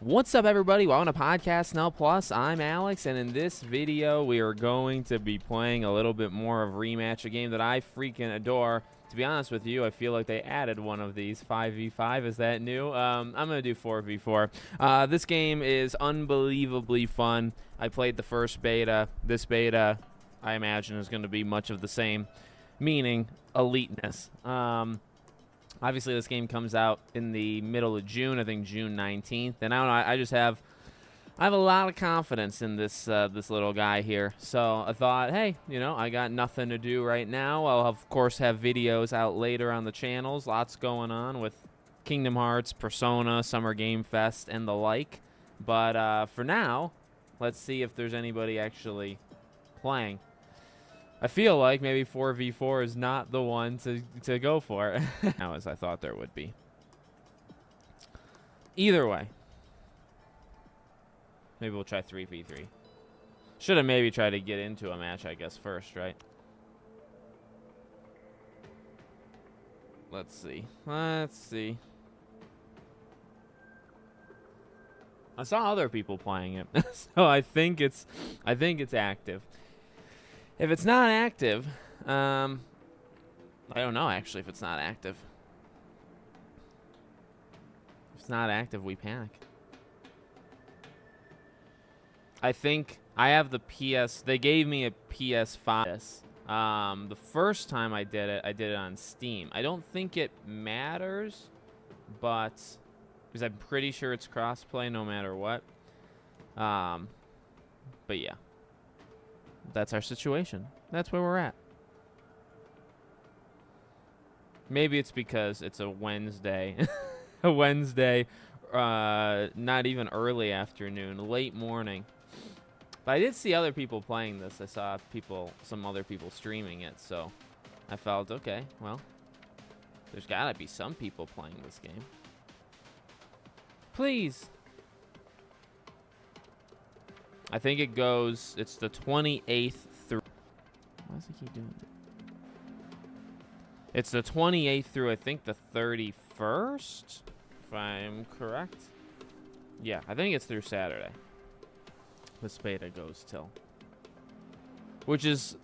What's up, everybody? Welcome to Podcast Now Plus. I'm Alex, and in this video, we are going to be playing a little bit more of Rematch, a game that I freaking adore. To be honest with you, I feel like they added one of these. 5v5, is that new? I'm going to do 4v4. This game is unbelievably fun. I played the first beta. This beta, I imagine, is going to be much of the same, meaning eliteness. Obviously, this game comes out in the middle of June, I think June 19th. And I don't know, I have a lot of confidence in this this little guy here. So I thought, hey, you know, I got nothing to do right now. I'll, of course, have videos out later on the channels. Lots going on with Kingdom Hearts, Persona, Summer Game Fest, and the like. But for now, let's see if there's anybody actually playing. I feel like maybe 4v4 is not the one to go for now, as I thought there would be. Either way, maybe we'll try 3v3. Should have maybe tried to get into a match, I guess, first, right? Let's see. Let's see. I saw other people playing it, so I think it's active. If it's not active, I don't know, actually, if it's not active. If it's not active, we panic. I think I have the PS. They gave me a PS5. The first time I did it on Steam. I don't think it matters, but because I'm pretty sure it's crossplay no matter what. But yeah. That's our situation. That's where we're at. Maybe it's because it's a Wednesday. A Wednesday, not even early afternoon, late morning. But I did see other people playing this. I saw some other people streaming it, so I felt, okay, well, there's gotta be some people playing this game. Please. I think it goes, it's the 28th through. Why does he keep doing that? It's the 28th through, I think, the 31st, if I'm correct. Yeah, I think it's through Saturday. This beta goes till. Which is,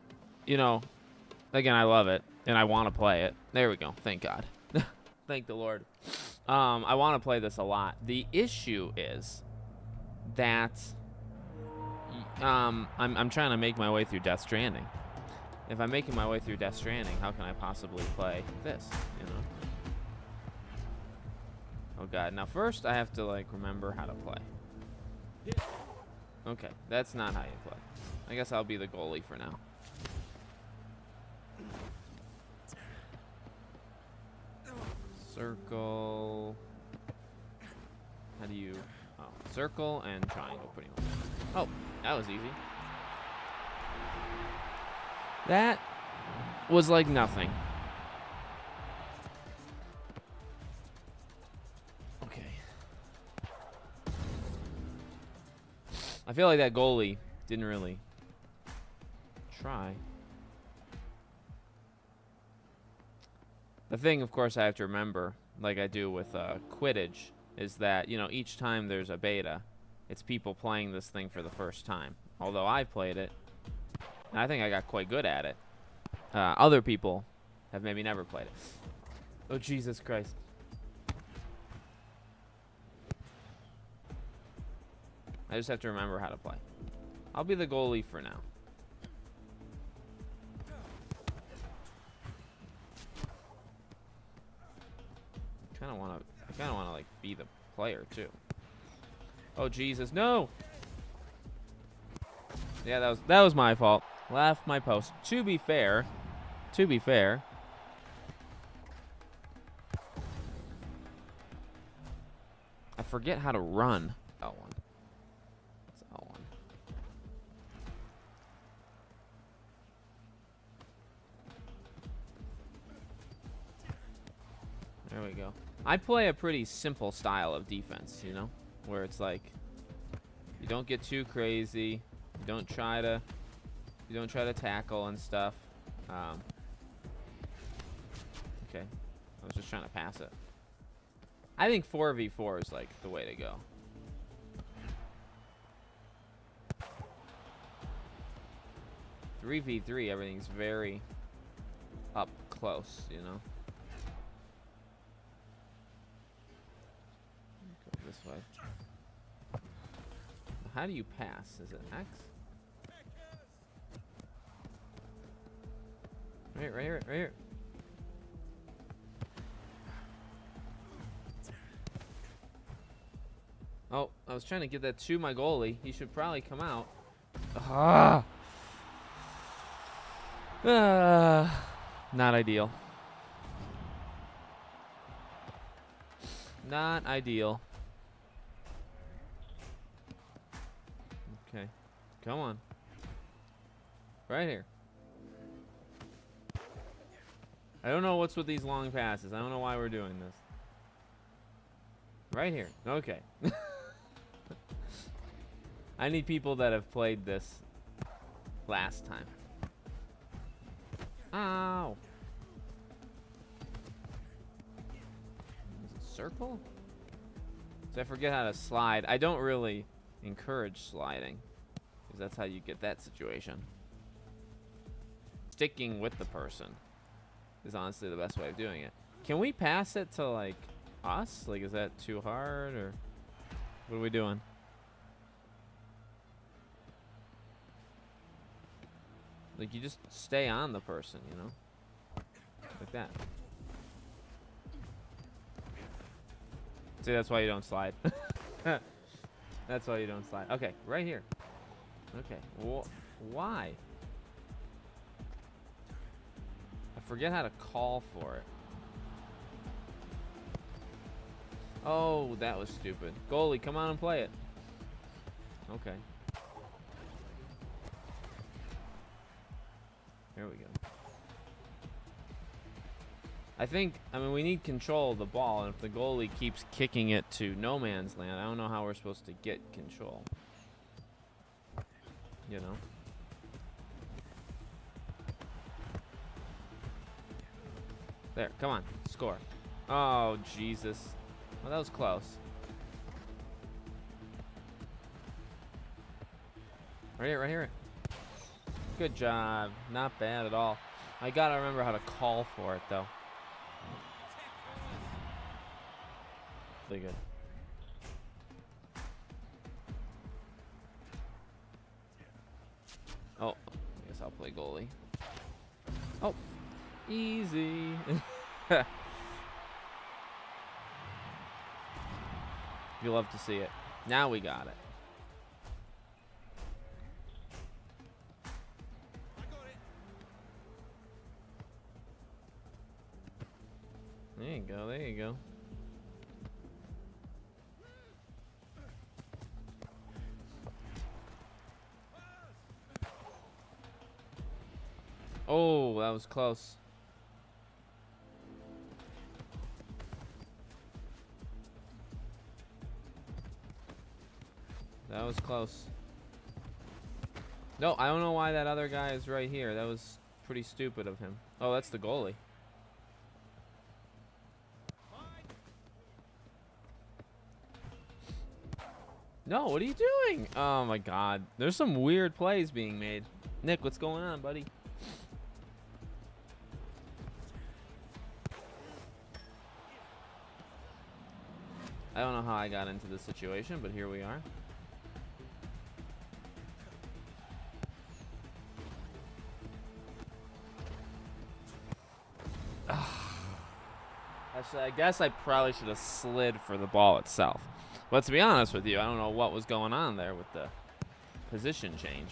you know, again, I love it, and I want to play it. There we go. Thank God. Thank the Lord. I want to play this a lot. The issue is that I'm trying to make my way through Death Stranding. If I'm making my way through Death Stranding, how can I possibly play this, you know? Oh God, now first I have to like remember how to play. Okay, that's not how you play. I guess I'll be the goalie for now. Circle. How do you... Oh, circle and triangle pretty much. Oh, that was easy. That was like nothing. Okay. I feel like that goalie didn't really try. The thing, of course, I have to remember, like I do with Quidditch, is that, you know, each time there's a beta, it's people playing this thing for the first time. Although I've played it, and I think I got quite good at it. Other people have maybe never played it. Oh, Jesus Christ. I just have to remember how to play. I'll be the goalie for now. I kind of want to like be the player too. Oh Jesus, no! Yeah, that was my fault. Left my post. To be fair, I forget how to run. L1. It's L1. There we go. I play a pretty simple style of defense, you know, where it's like you don't get too crazy, you don't try to tackle and stuff. Okay, I was just trying to pass it. I think 4v4 is like the way to go. 3v3, everything's very up close, you know. Go this way. How do you pass? Is it X? Right here, right here. Oh, I was trying to get that to my goalie. He should probably come out. Not ideal. Not ideal. Okay. Come on. Right here. I don't know what's with these long passes. I don't know why we're doing this. Right here. Okay. I need people that have played this last time. Ow. Is it circle? So I forget how to slide. I don't really encourage sliding, because that's how you get that situation. Sticking with the person is honestly the best way of doing it. Can we pass it to, like, us? Like, is that too hard, or what are we doing? Like, you just stay on the person, you know? Like that. See, that's why you don't slide. That's why you don't slide. Okay, right here. Okay, why? I forget how to call for it. Oh, that was stupid. Goalie, come on and play it. Okay. Here we go. I mean, we need control of the ball, and if the goalie keeps kicking it to no man's land, I don't know how we're supposed to get control. You know? There, come on, score. Oh, Jesus. Well, that was close. Right here, right here. Good job. Not bad at all. I gotta remember how to call for it, though. Really good. Oh, I guess I'll play goalie. Oh, easy. You love to see it. Now we got it. There you go, there you go. Oh, that was close. That was close. No, I don't know why that other guy is right here. That was pretty stupid of him. Oh, that's the goalie. No, what are you doing? Oh my God. There's some weird plays being made. Nick, what's going on, buddy? I don't know how I got into this situation, but here we are. Actually, I guess I probably should have slid for the ball itself. But to be honest with you, I don't know what was going on there with the position change.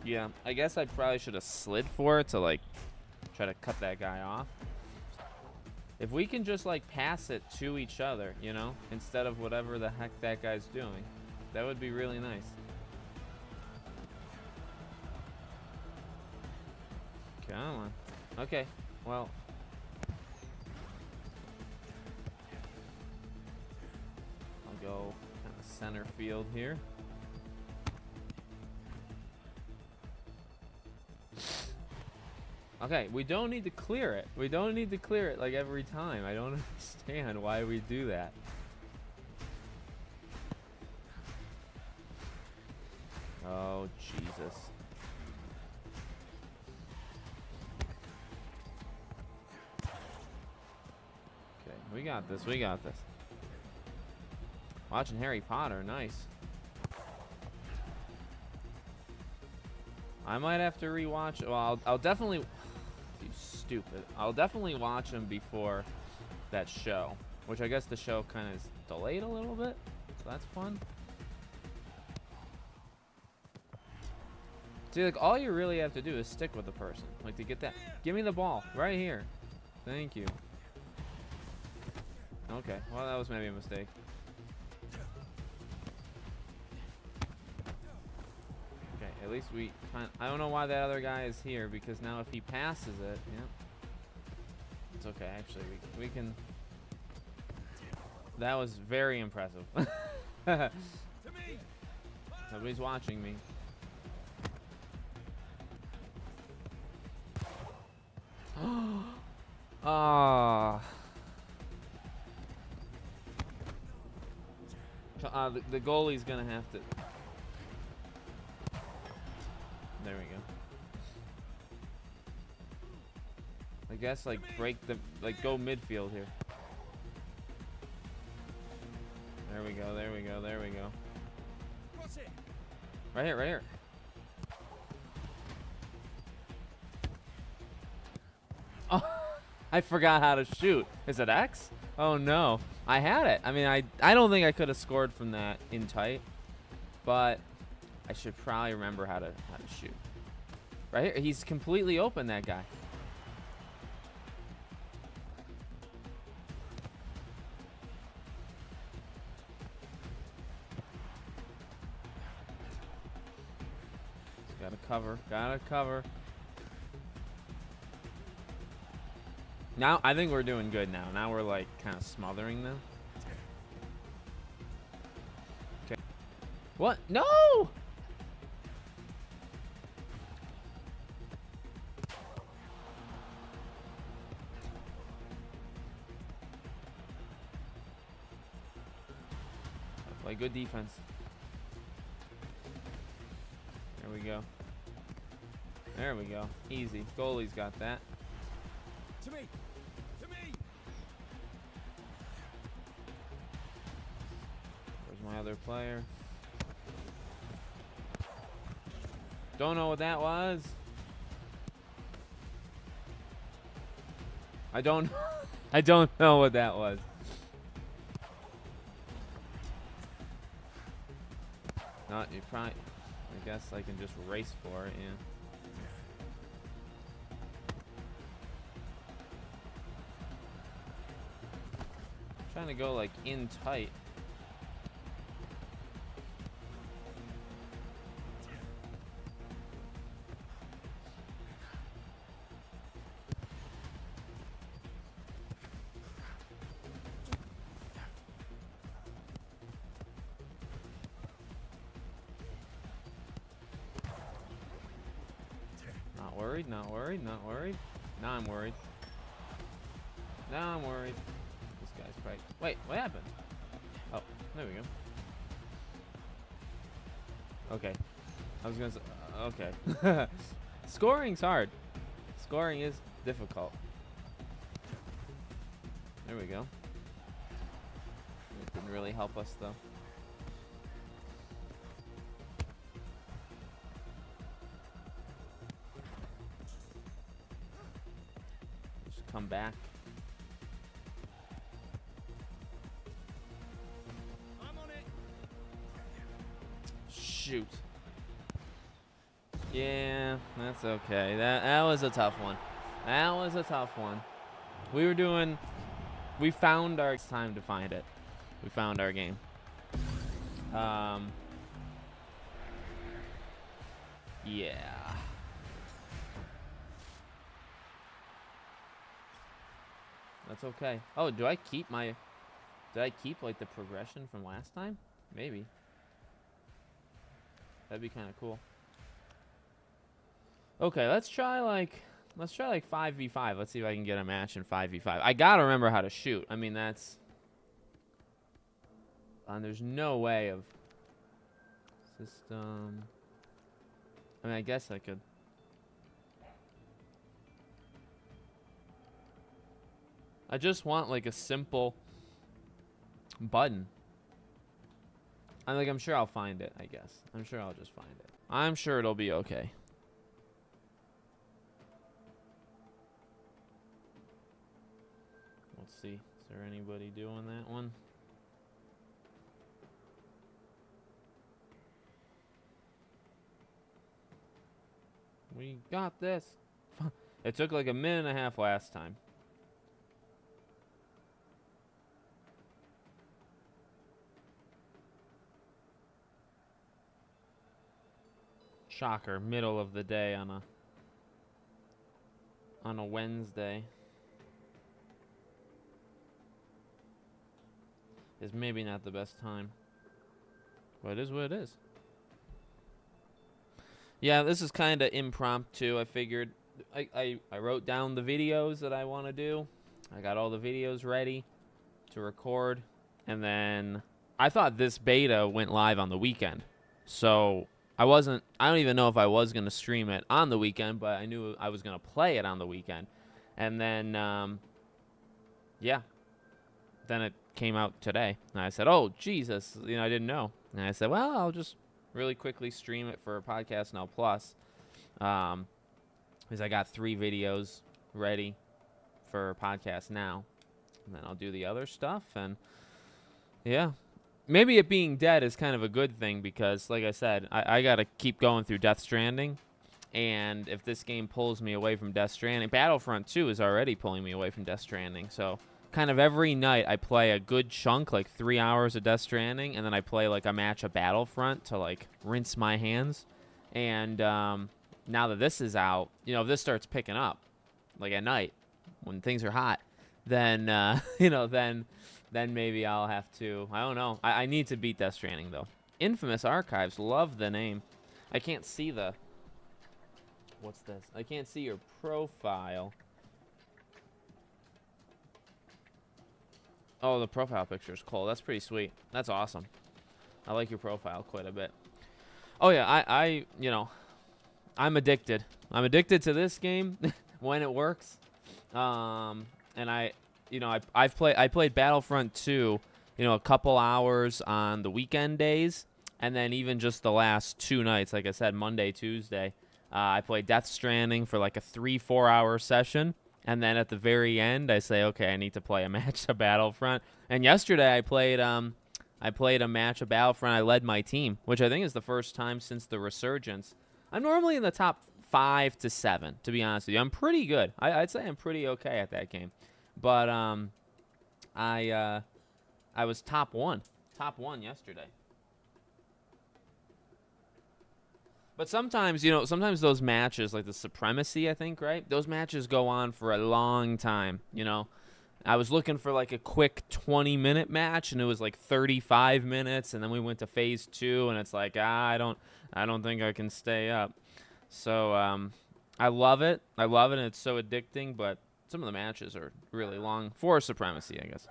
Yeah, I guess I probably should have slid for it to, like, try to cut that guy off. If we can just, like, pass it to each other, you know, instead of whatever the heck that guy's doing, that would be really nice. Come on. Okay, well. I'll go kind of center field here. Okay, we don't need to clear it. We don't need to clear it like every time. I don't understand why we do that. Oh, Jesus. Okay, we got this. We got this. Watching Harry Potter. Nice. I might have to rewatch. Well, I'll definitely. You stupid. I'll definitely watch them before that show, which I guess the show kind of is delayed a little bit, so that's fun. See, like, all you really have to do is stick with the person, like, to get that. Give me the ball right here. Thank you. Okay, well, that was maybe a mistake. Okay, at least we I don't know why that other guy is here, because now if he passes it, yeah. It's okay, actually, we can. That was very impressive. Nobody's watching me. Ah. The goalie's gonna have to. There we go. I guess, like, break the, like, go midfield here. There we go, there we go, there we go. Right here, right here. Oh, I forgot how to shoot. Is it X? Oh no, I had it. I mean, I don't think I could have scored from that in tight, but I should probably remember how to shoot. Right here, he's completely open, that guy. Gotta cover, gotta cover. Now, I think we're doing good now. Now we're, like, kind of smothering them. Okay. What? No! Play good defense. There we go. There we go. Easy. Goalie's got that. To me. To me. Where's my other player? Don't know what that was. I don't know what that was. Not you probably. I guess I can just race for it, yeah. Trying to go, like, in tight. Not worried, not worried, not worried. Now I'm worried. Now I'm worried. This guy's right. Wait, what happened? Oh, there we go. Okay. I was gonna say, okay. Scoring's hard. Scoring is difficult. There we go. It didn't really help us, though. Just come back. Shoot. Yeah, that's okay. That was a tough one. That was a tough one. We found our, it's time to find it. We found our game. Yeah. That's okay. Oh, did I keep like the progression from last time? Maybe. That'd be kind of cool. Okay, let's try like 5v5. Let's see if I can get a match in 5v5. I gotta remember how to shoot. I mean, that's. There's no way of. System. I mean, I guess I could. I just want like a simple button. I'm sure I'll find it, I guess. I'm sure I'll just find it. I'm sure it'll be okay. Let's see. Is there anybody doing that one? We got this. It took like a minute and a half last time. Shocker, middle of the day on a Wednesday. Is maybe not the best time. But it is what it is. Yeah, this is kind of impromptu. I figured I wrote down the videos that I want to do. I got all the videos ready to record. And then I thought this beta went live on the weekend. So I don't even know if I was going to stream it on the weekend, but I knew I was going to play it on the weekend. And then, yeah. Then it came out today. And I said, oh, Jesus, I didn't know. And I said, well, I'll just really quickly stream it for Podcast Now Plus. Because I got 3 videos ready for Podcast Now. And then I'll do the other stuff. And, yeah. Maybe it being dead is kind of a good thing because, like I said, I got to keep going through Death Stranding. And if this game pulls me away from Death Stranding, Battlefront 2 is already pulling me away from Death Stranding. So kind of every night I play a good chunk, like 3 hours of Death Stranding, and then I play like a match of Battlefront to like rinse my hands. And now that this is out, if this starts picking up, like at night when things are hot, then then maybe I'll have to. I don't know. I need to beat Death Stranding though. Infamous Archives, love the name. I can't see the. What's this? I can't see your profile. Oh, the profile picture is cool. That's pretty sweet. That's awesome. I like your profile quite a bit. Oh yeah, I'm addicted. I'm addicted to this game when it works. And I played Battlefront 2, a couple hours on the weekend days, and then even just the last 2 nights, like I said, Monday, Tuesday, I played Death Stranding for like a 3-4 hour session. And then at the very end, I say, okay, I need to play a match of Battlefront. And yesterday, I played a match of Battlefront. I led my team, which I think is the first time since the resurgence. I'm normally in the top 5 to 7, to be honest with you. I'm pretty good. I'd say I'm pretty okay at that game. But I was top 1 yesterday. But sometimes, sometimes those matches, like the Supremacy, I think, right? Those matches go on for a long time, I was looking for like a quick 20-minute match, and it was like 35 minutes, and then we went to phase 2, and it's like, I don't think I can stay up. So I love it. I love it, and it's so addicting, but some of the matches are really long for Supremacy, I guess.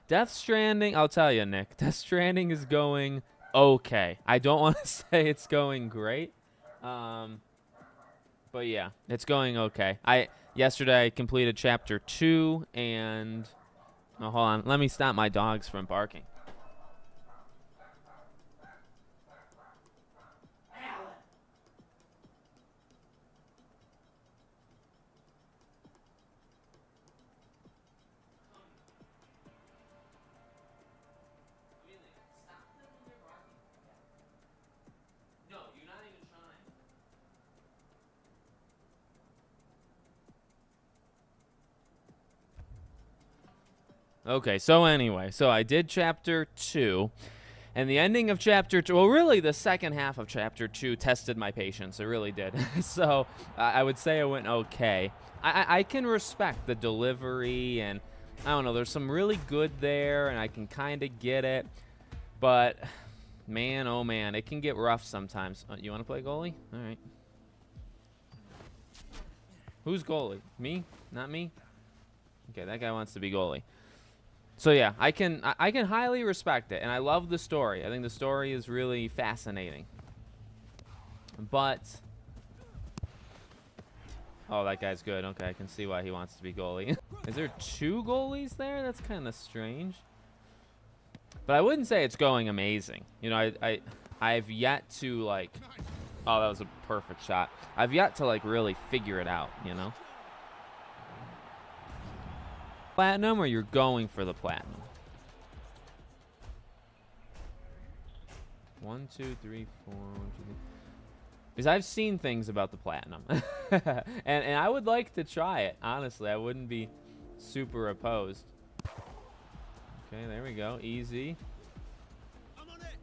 Death Stranding, I'll tell you, Nick, Death Stranding is going okay. I don't want to say it's going great, but yeah, it's going okay. Yesterday I completed chapter 2, and hold on, let me stop my dogs from barking. Okay, so anyway, I did chapter 2, and the ending of chapter 2, well, really the second half of chapter 2 tested my patience. It really did. So I would say it went okay. I can respect the delivery, and I don't know, there's some really good there, and I can kind of get it, but man, oh man, it can get rough sometimes. You want to play goalie? All right. Who's goalie? Me? Not me? Okay, that guy wants to be goalie. So yeah, I can highly respect it, and I love the story. I think the story is really fascinating. But oh, that guy's good. Okay, I can see why he wants to be goalie. Is there 2 goalies there? That's kind of strange. But I wouldn't say it's going amazing. You know, I've yet to like. Oh, that was a perfect shot. I've yet to like really figure it out. You know. Platinum, or you're going for the platinum? 1, 2, 3, 4. 1, 2, 3. Because I've seen things about the platinum, and I would like to try it. Honestly, I wouldn't be super opposed. Okay, there we go. Easy. I'm on it.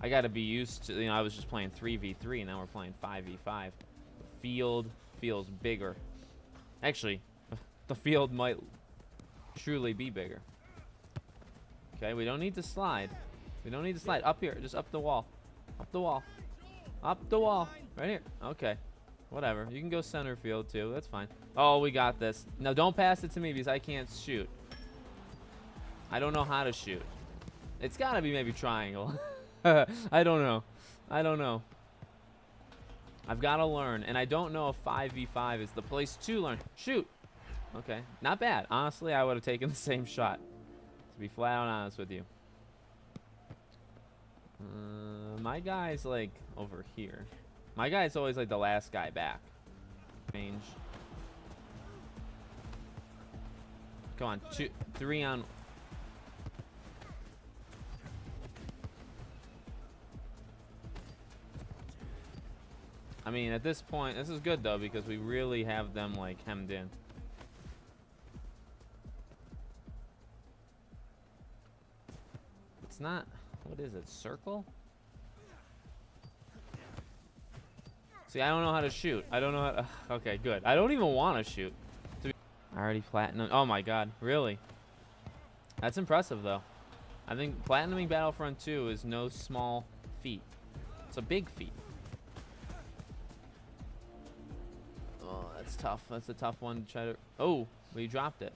I got to be used to. You know, I was just playing 3v3, and now we're playing 5v5. The field feels bigger. Actually, the field might truly be bigger. Okay, we don't need to slide. We don't need to slide. Up here, just up the wall. Up the wall. Up the wall. Right here. Okay. Whatever. You can go center field too. That's fine. Oh, we got this. No, don't pass it to me because I can't shoot. I don't know how to shoot. It's got to be maybe triangle. I don't know. I don't know. I've got to learn. And I don't know if 5v5 is the place to learn. Shoot. Okay. Not bad. Honestly, I would have taken the same shot. To be flat out honest with you. My guy's like over here. My guy's always like the last guy back. Change. Come on, 2, 3 on. I mean, at this point, this is good though because we really have them like hemmed in. It's not. What is it? Circle? See, I don't know how to shoot. I don't know how to. Okay, good. I don't even want to shoot. Already platinum. Oh my god, really? That's impressive though. I think platinuming Battlefront 2 is no small feat. It's a big feat. Oh, that's tough. That's a tough one to try to. Oh, we dropped it.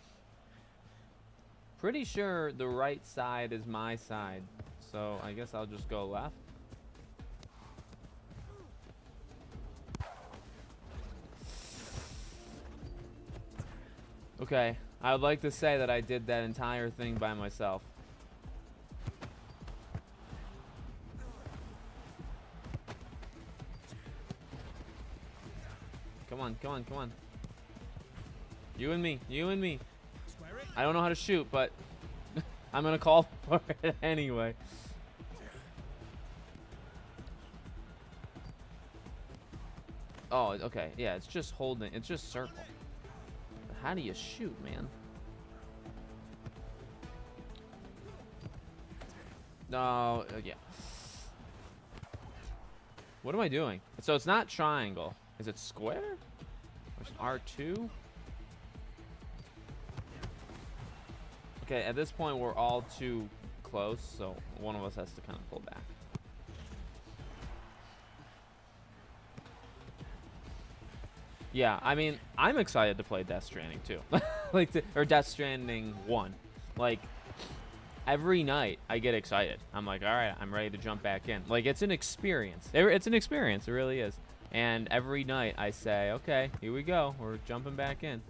Pretty sure the right side is my side. So I guess I'll just go left. Okay, I would like to say that I did that entire thing by myself. Come on, come on, come on. You and me, you and me. I don't know how to shoot, but I'm gonna call for it anyway. Oh, okay. Yeah, it's just holding. It's just circle. But how do you shoot, man? No, yeah. What am I doing? So it's not triangle. Is it square? Or is it R2? Okay, at this point we're all too close, so one of us has to kind of pull back. Yeah, I mean, I'm excited to play Death Stranding too. Or Death Stranding 1. Like, every night I get excited. I'm like, all right, I'm ready to jump back in. Like, it's an experience. It's an experience, it really is. And every night I say, okay, here we go. We're jumping back in.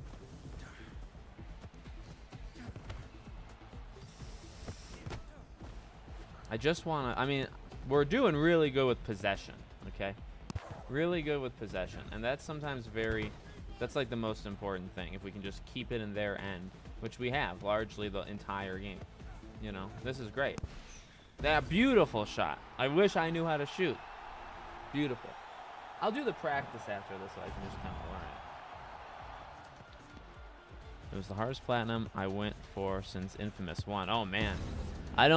I just want to, I mean, we're doing really good with possession, okay? Really good with possession. And that's sometimes that's like the most important thing. If we can just keep it in their end, which we have largely the entire game. You know, this is great. That beautiful shot. I wish I knew how to shoot. Beautiful. I'll do the practice after this so I can just kind of learn it. It was the hardest platinum I went for since Infamous 1. Oh, man. I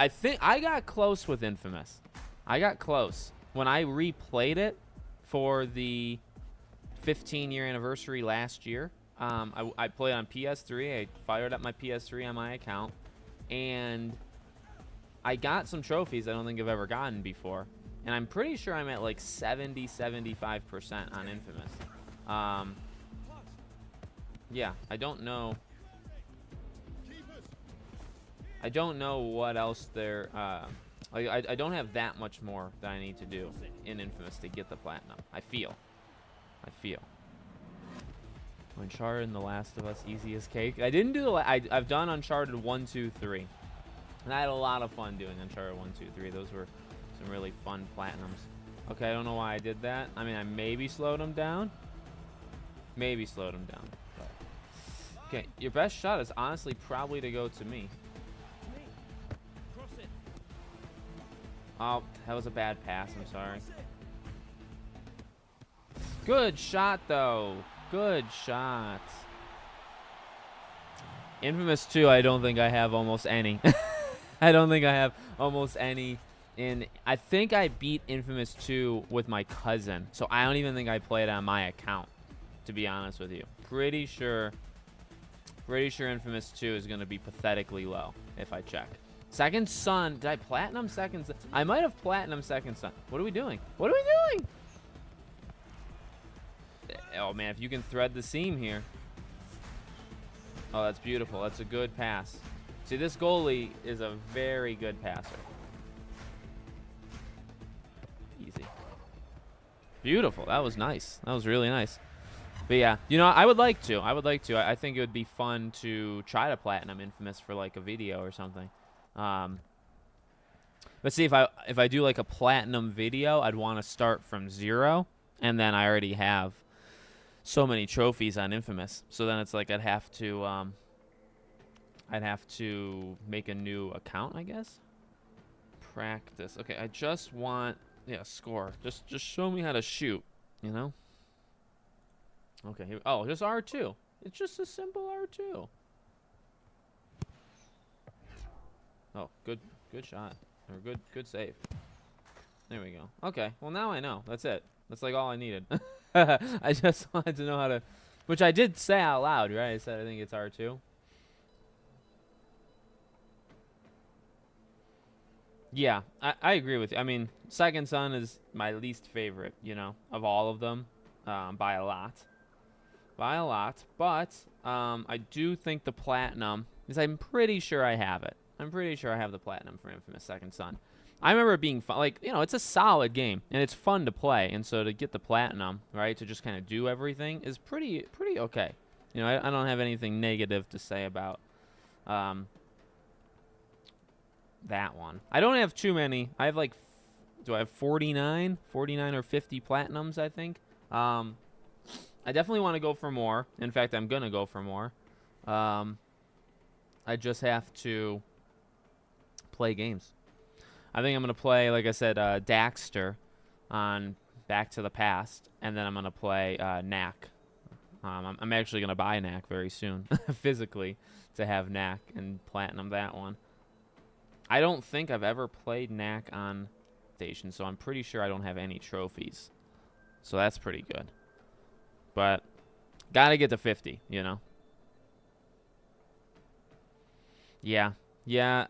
think I got close with Infamous. I got close. When I replayed it for the 15-year anniversary last year, I played on PS3. I fired up my PS3 on my account, and I got some trophies I don't think I've ever gotten before. And I'm pretty sure I'm at like 70-75% on Infamous. Yeah, I don't know. I don't know what else there. Like, I don't have that much more that I need to do in Infamous to get the platinum. I feel. Uncharted and The Last of Us, easy as cake. I didn't do I've done Uncharted 1, 2, 3. And I had a lot of fun doing Uncharted 1, 2, 3. Those were some really fun platinums. Okay, I don't know why I did that. I mean, I maybe slowed him down. But. Okay, your best shot is honestly probably to go to me. Cross it. Oh, that was a bad pass. I'm sorry. Good shot, though. Good shot. Infamous 2, I don't think I have almost any. I don't think I have almost any. I think I beat Infamous 2 with my cousin, so I don't even think I played on my account, to be honest with you. Pretty sure Infamous 2 is going to be pathetically low if I check. Second Son. Did I platinum Second Son? I might have platinum Second Son. What are we doing? Oh, man, if you can thread the seam here. Oh, that's beautiful. That's a good pass. See, this goalie is a very good passer. Easy. Beautiful. That was nice. That was really nice. But yeah, you know, I would like to. I think it would be fun to try to platinum Infamous for like a video or something. Let's see, if I do like a platinum video, I'd want to start from 0, and then I already have so many trophies on Infamous. So then it's like I'd have to make a new account, I guess. Practice. Okay, I just want score. Just show me how to shoot, you know? Okay, here, oh, just R2. It's just a simple R2. Oh, good shot. Or good save. There we go. Okay, well now I know. That's it. That's like all I needed. I just wanted to know how to, which I did say out loud, right? I said I think it's R2. Yeah, I agree with you. I mean, Second Son is my least favorite, you know, of all of them, by a lot. But I do think the platinum, because I'm pretty sure I have it. I'm pretty sure I have the platinum for Infamous Second Son. I remember it being fun. Like, you know, it's a solid game, and it's fun to play. And so to get the platinum, right, to just kind of do everything is pretty okay. You know, I don't have anything negative to say about that one. I don't have too many. I have like, do I have 49 or 50 platinums, I think. I definitely want to go for more. In fact, I'm going to go for more. I just have to play games. I think I'm going to play, like I said, Daxter on Back to the Past, and then I'm going to play Knack. I'm actually going to buy Knack very soon, physically, to have Knack and platinum that one. I don't think I've ever played Knack on Station, so I'm pretty sure I don't have any trophies. So that's pretty good. But got to get to 50, you know. Yeah,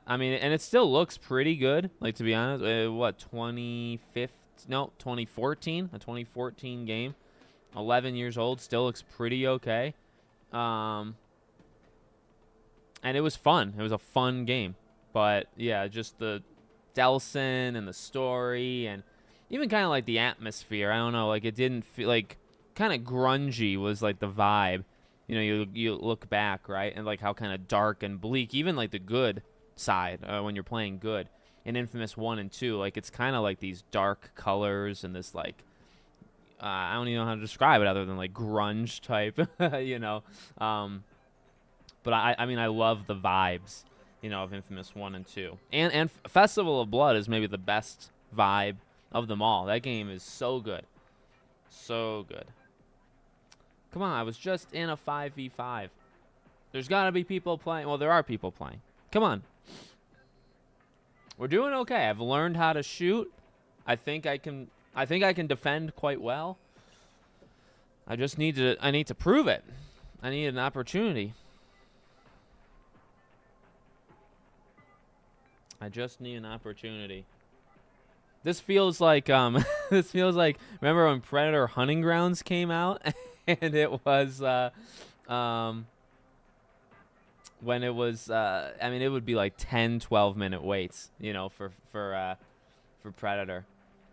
I mean, and it still looks pretty good. Like, to be honest, what, 2014? A 2014 game. 11 years old, still looks pretty okay. And it was fun. It was a fun game. But, yeah, just the Delson and the story and even kind of like the atmosphere. I don't know, like, it didn't feel like kind of grungy was like the vibe. You know, you look back, right, and like how kind of dark and bleak, even like the good side when you're playing good in Infamous 1 and 2, like it's kind of like these dark colors and this like I don't even know how to describe it other than like grunge type, you know. But I mean, I love the vibes, you know, of Infamous 1 and 2, and Festival of Blood is maybe the best vibe of them all. That game is so good, so good. Come on, I was just in a 5v5. There's got to be people playing. Well, there are people playing. Come on. We're doing okay. I've learned how to shoot. I think I can defend quite well. I need to prove it. I need an opportunity. I just need an opportunity. This feels like remember when Predator Hunting Grounds came out? And it was when it was, I mean, it would be like 10, 12-minute waits, you know, for Predator.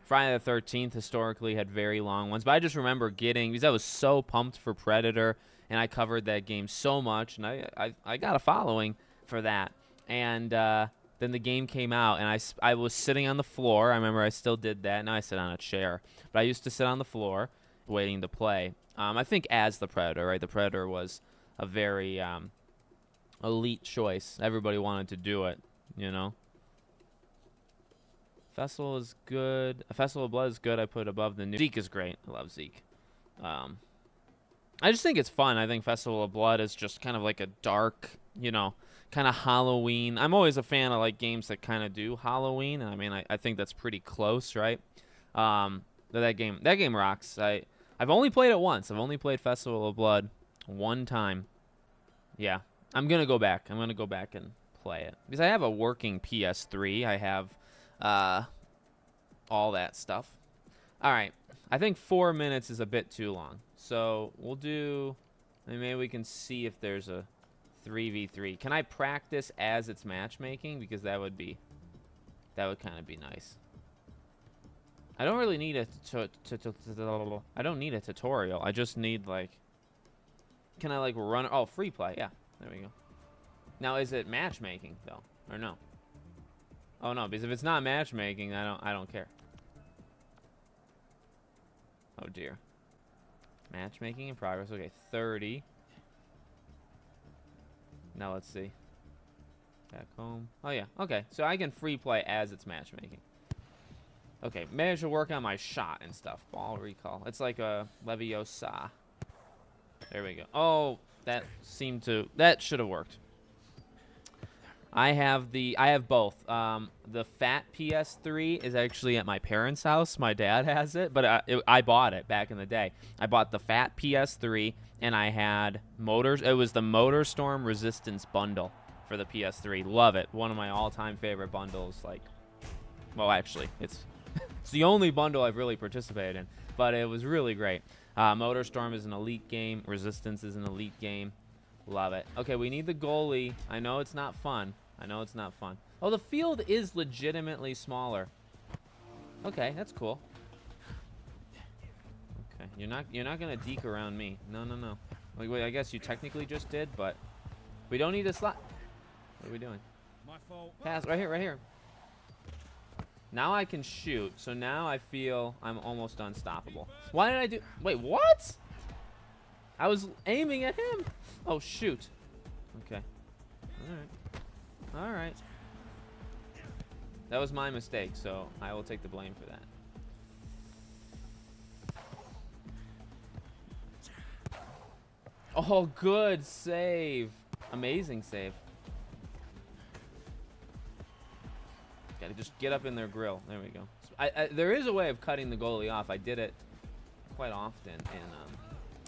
Friday the 13th historically had very long ones, but I just remember getting, because I was so pumped for Predator, and I covered that game so much, and I got a following for that. And then the game came out, and I was sitting on the floor. I remember I still did that. Now I sit on a chair, but I used to sit on the floor waiting to play. I think as the Predator, right? The Predator was a very elite choice. Everybody wanted to do it, you know. Festival is good. A Festival of Blood is good. I put above the new. Zeke is great. I love Zeke. I just think it's fun. I think Festival of Blood is just kind of like a dark, you know, kind of Halloween. I'm always a fan of like games that kind of do Halloween. I mean, I think that's pretty close, right? That game rocks. I've only played it once. I've only played Festival of Blood one time. Yeah, I'm gonna go back. I'm gonna go back and play it because I have a working PS3. I have all that stuff. All right, I think 4 minutes is a bit too long, so we'll do. Maybe we can see if there's a 3v3. Can I practice as it's matchmaking? Because that would kind of be nice. I don't really need I don't need a tutorial. I just need like. Can I like run? Oh, free play. Yeah, there we go. Now, is it matchmaking though, or no? Oh no, because if it's not matchmaking, I don't care. Oh dear. Matchmaking in progress. Okay, 30. Now let's see. Back home. Oh yeah. Okay, so I can free play as it's matchmaking. Okay, maybe I should work on my shot and stuff. Ball recall. It's like a Leviosa. There we go. Oh, that should have worked. I have both. The fat PS3 is actually at my parents' house. My dad has it, but I bought it back in the day. I bought the fat PS3, and I had motors. It was the MotorStorm Resistance bundle for the PS3. Love it. One of my all-time favorite bundles. Like, well, actually, it's the only bundle I've really participated in, but it was really great. MotorStorm is an elite game. Resistance is an elite game. Love it. Okay, we need the goalie. I know it's not fun. Oh, the field is legitimately smaller. Okay, that's cool. Okay, you're not gonna deke around me. No. Like, wait, I guess you technically just did, but we don't need a slot. What are we doing? My fault. Pass right here. Now I can shoot, so now I feel I'm almost unstoppable. Why did I do? Wait, what? I was aiming at him. Oh, shoot. Okay. All right. That was my mistake, so I will take the blame for that. Oh, good save. Amazing save. Gotta just get up in their grill. There we go. There is a way of cutting the goalie off. I did it quite often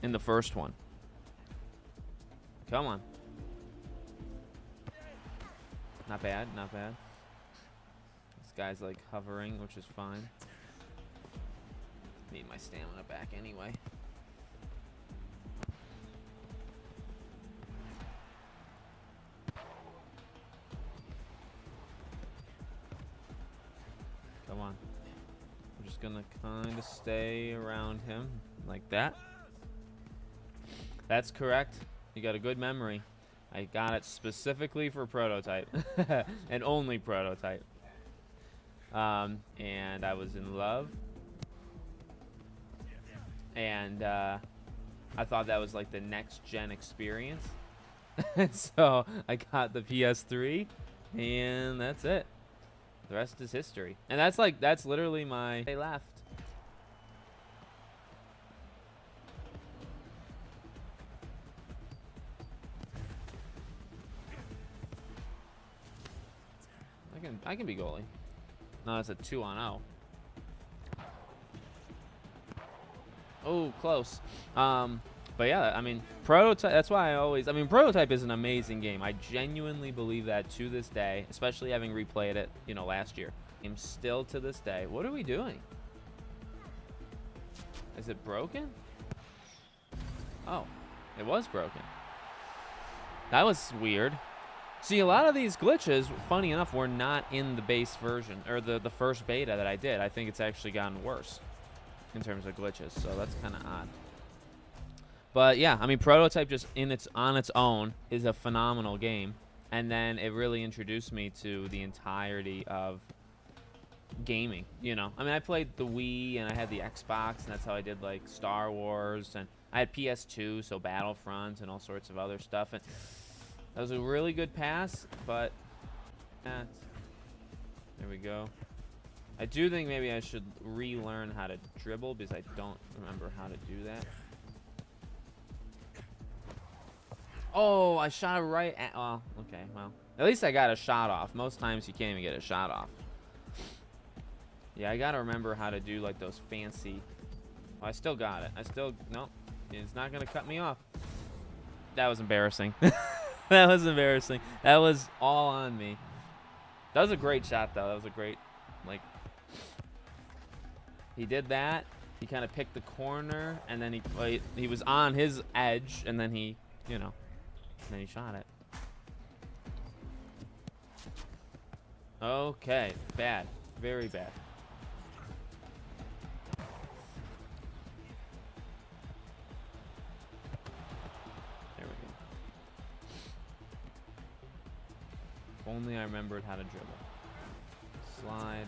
in the first one. Come on. Not bad. This guy's like hovering, which is fine. Need my stamina back anyway. Come on. I'm just gonna kind of stay around him like that. That's correct. You got a good memory. I got it specifically for Prototype. And only Prototype. And I was in love. And I thought that was like the next gen experience. So I got the PS3. And that's it. The rest is history. And that's literally my... They left. I can be goalie. No, it's a 2-on-0. Oh, close. But yeah, I mean, Prototype, that's why Prototype is an amazing game. I genuinely believe that to this day, especially having replayed it, you know, last year. I'm still to this day. What are we doing? Is it broken? Oh, it was broken. That was weird. See, a lot of these glitches, funny enough, were not in the base version or the first beta that I did. I think it's actually gotten worse in terms of glitches, so that's kind of odd. But yeah, I mean, Prototype just on its own is a phenomenal game, and then it really introduced me to the entirety of gaming. You know, I mean, I played the Wii and I had the Xbox, and that's how I did like Star Wars, and I had PS2, so Battlefront and all sorts of other stuff, and that was a really good pass, but there we go. I do think maybe I should relearn how to dribble because I don't remember how to do that. Oh, I shot it right at, oh, okay, well, at least I got a shot off. Most times you can't even get a shot off. Yeah, I gotta remember how to do like those fancy, oh, I still got it. Nope, it's not gonna cut me off. That was embarrassing. That was embarrassing. That was all on me. That was a great shot, though. That was a great, like, he did that. He kind of picked the corner, and then he was on his edge, and then he, you know, and then he shot it. Okay, bad. Very bad. Only I remembered how to dribble. Slide.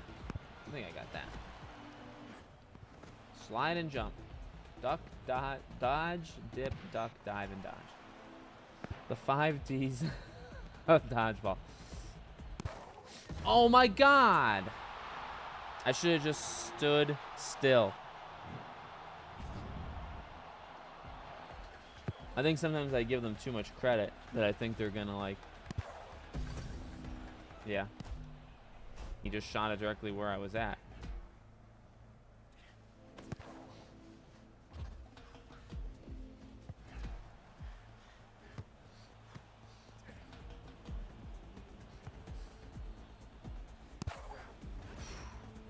I think I got that. Slide and jump. Duck, dodge, dip, duck, dive, and dodge. The 5 Ds of dodgeball. Oh my god! I should have just stood still. I think sometimes I give them too much credit that I think they're gonna like. Yeah. He just shot it directly where I was at.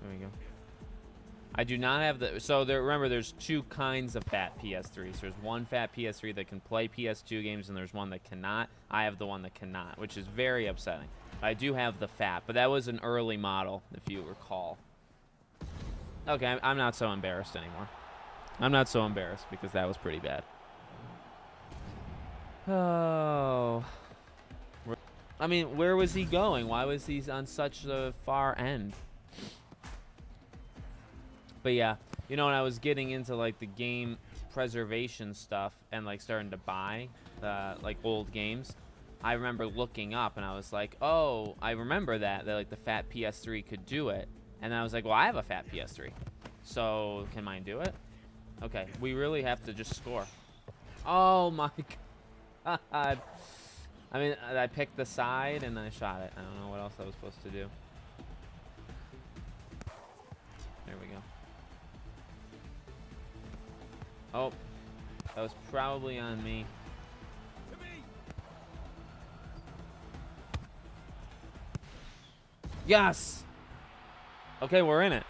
There we go. I do not have the, so there, remember there's 2 kinds of fat PS3s. There's one fat PS3 that can play PS2 games, and there's one that cannot. I have the one that cannot, which is very upsetting. I do have the fat, but that was an early model, if you recall. Okay, I'm not so embarrassed anymore. I'm not so embarrassed because that was pretty bad. Oh. I mean, where was he going? Why was he on such the far end? But yeah, you know, when I was getting into like the game preservation stuff and like starting to buy like old games, I remember looking up and I was like, oh, I remember that like the fat PS3 could do it. And then I was like, well, I have a fat PS3, so can mine do it? Okay, we really have to just score. Oh my god. I mean, I picked the side and I shot it. I don't know what else I was supposed to do. There we go. Oh, that was probably on me. Yes! Okay, we're in it.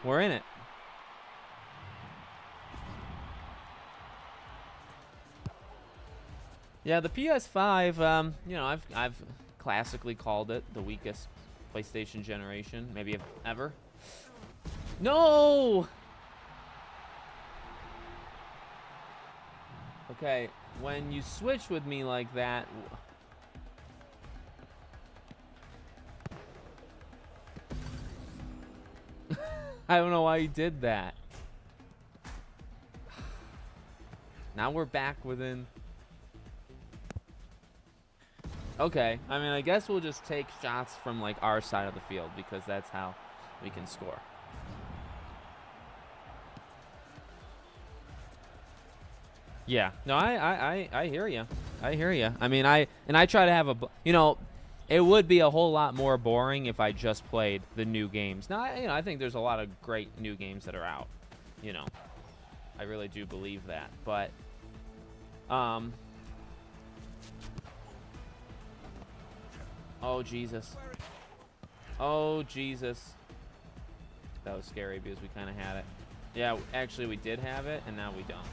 We're in it. Yeah, the PS5, you know, I've classically called it the weakest PlayStation generation, maybe ever. No! Okay, when you switch with me like that... I don't know why you did that. Now we're back within... Okay, I mean, I guess we'll just take shots from, like, our side of the field because that's how we can score. Yeah, no, I hear you. I hear you. I mean, I try to have a, you know, it would be a whole lot more boring if I just played the new games. Now, you know, I think there's a lot of great new games that are out. You know, I really do believe that. But, oh Jesus. Oh Jesus. That was scary because we kind of had it. Yeah, actually we did have it, and now we don't.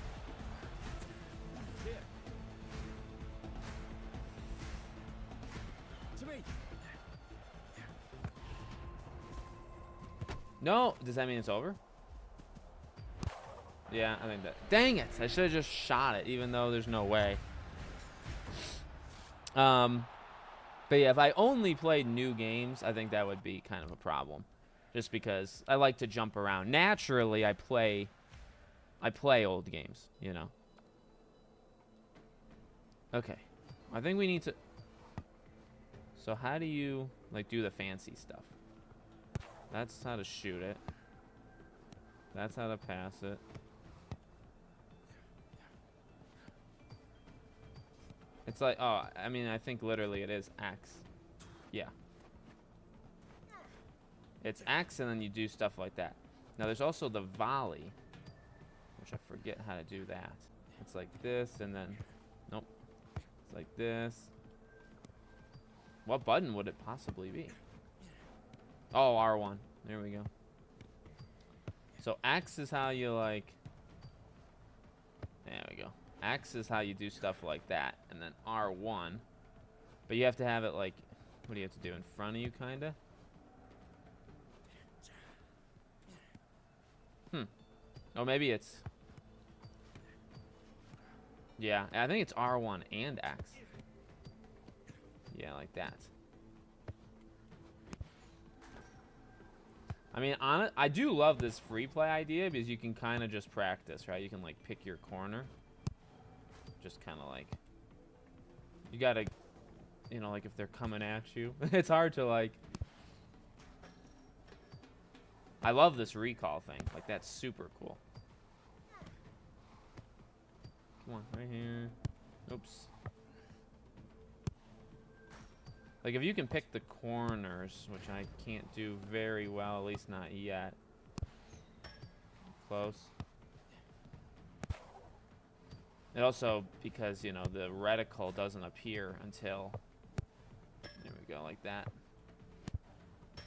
No, does that mean it's over? Yeah, I think that. Dang it! I should have just shot it, even though there's no way. But yeah, if I only played new games, I think that would be kind of a problem, just because I like to jump around. Naturally, I play old games, you know. Okay, I think we need to. So how do you like do the fancy stuff? That's how to shoot it. That's how to pass it. It's like, oh, I mean, I think literally it is X. Yeah. It's X and then you do stuff like that. Now there's also the volley, which I forget how to do that. It's like this and then, nope. It's like this. What button would it possibly be? Oh, R1. There we go. So X is how you like, there we go. X is how you do stuff like that, and then R1. But you have to have it like, what do you have to do, in front of you, kinda? Oh, maybe it's, yeah, I think it's R1 and X. Yeah, like that. I mean, I do love this free play idea because you can kind of just practice, right? You can like pick your corner. Just kind of like, you gotta, you know, like if they're coming at you, it's hard to like. I love this recall thing. Like, that's super cool. Come on, right here. Oops. Like, if you can pick the corners, which I can't do very well, at least not yet. Close. And also, because, you know, the reticle doesn't appear until... There we go, like that.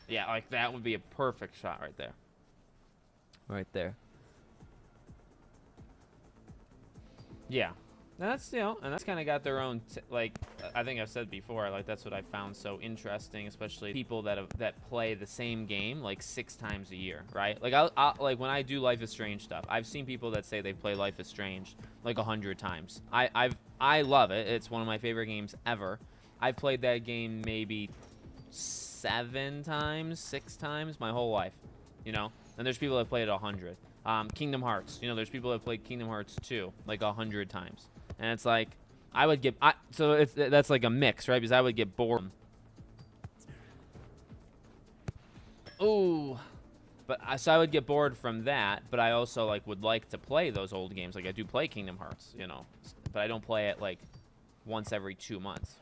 Yeah, like that would be a perfect shot right there. Right there. Yeah. And that's, you know, and that's kind of got their own, like, I think I've said before, like, that's what I found so interesting, especially people that play the same game, like, 6 times a year, right? Like, like, when I do Life is Strange stuff, I've seen people that say they play Life is Strange, like, 100 times. I love it. It's one of my favorite games ever. I've played that game maybe 7 times, 6 times my whole life, you know? And there's people that play it 100. Kingdom Hearts, you know, there's people that play Kingdom Hearts 2, like, 100 times. And it's like, I would get, so that's like a mix, right? Because I would get bored. Ooh. But, so I would get bored from that, but I also, like, would like to play those old games. Like, I do play Kingdom Hearts, you know, but I don't play it, like, once every 2 months.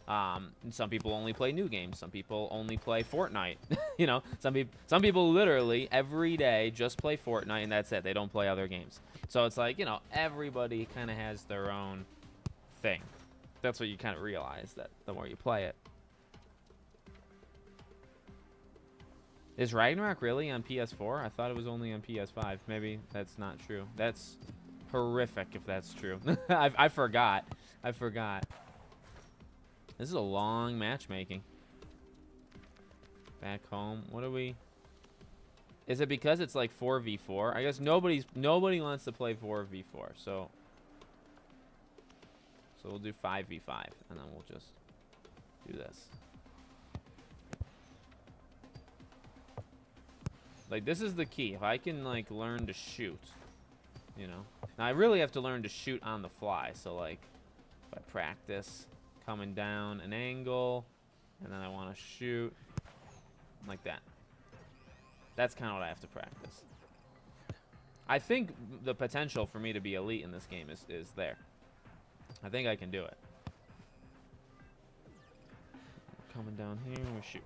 And some people only play new games. Some people only play Fortnite. You know, some people literally every day just play Fortnite and that's it. They don't play other games. So it's like, you know, everybody kind of has their own thing. That's what you kind of realize, that the more you play it. Is Ragnarok really on PS4? I thought it was only on PS5. Maybe that's not true. That's horrific if that's true. I forgot. I forgot. This is a long matchmaking. Back home. What are we? Is it because it's like 4v4? I guess nobody wants to play 4v4. So we'll do 5v5 and then we'll just do this. Like, this is the key. If I can like learn to shoot, you know. Now I really have to learn to shoot on the fly. So like if I practice coming down an angle, and then I want to shoot like that. That's kind of what I have to practice. I think the potential for me to be elite in this game is there. I think I can do it. Coming down here, we shoot.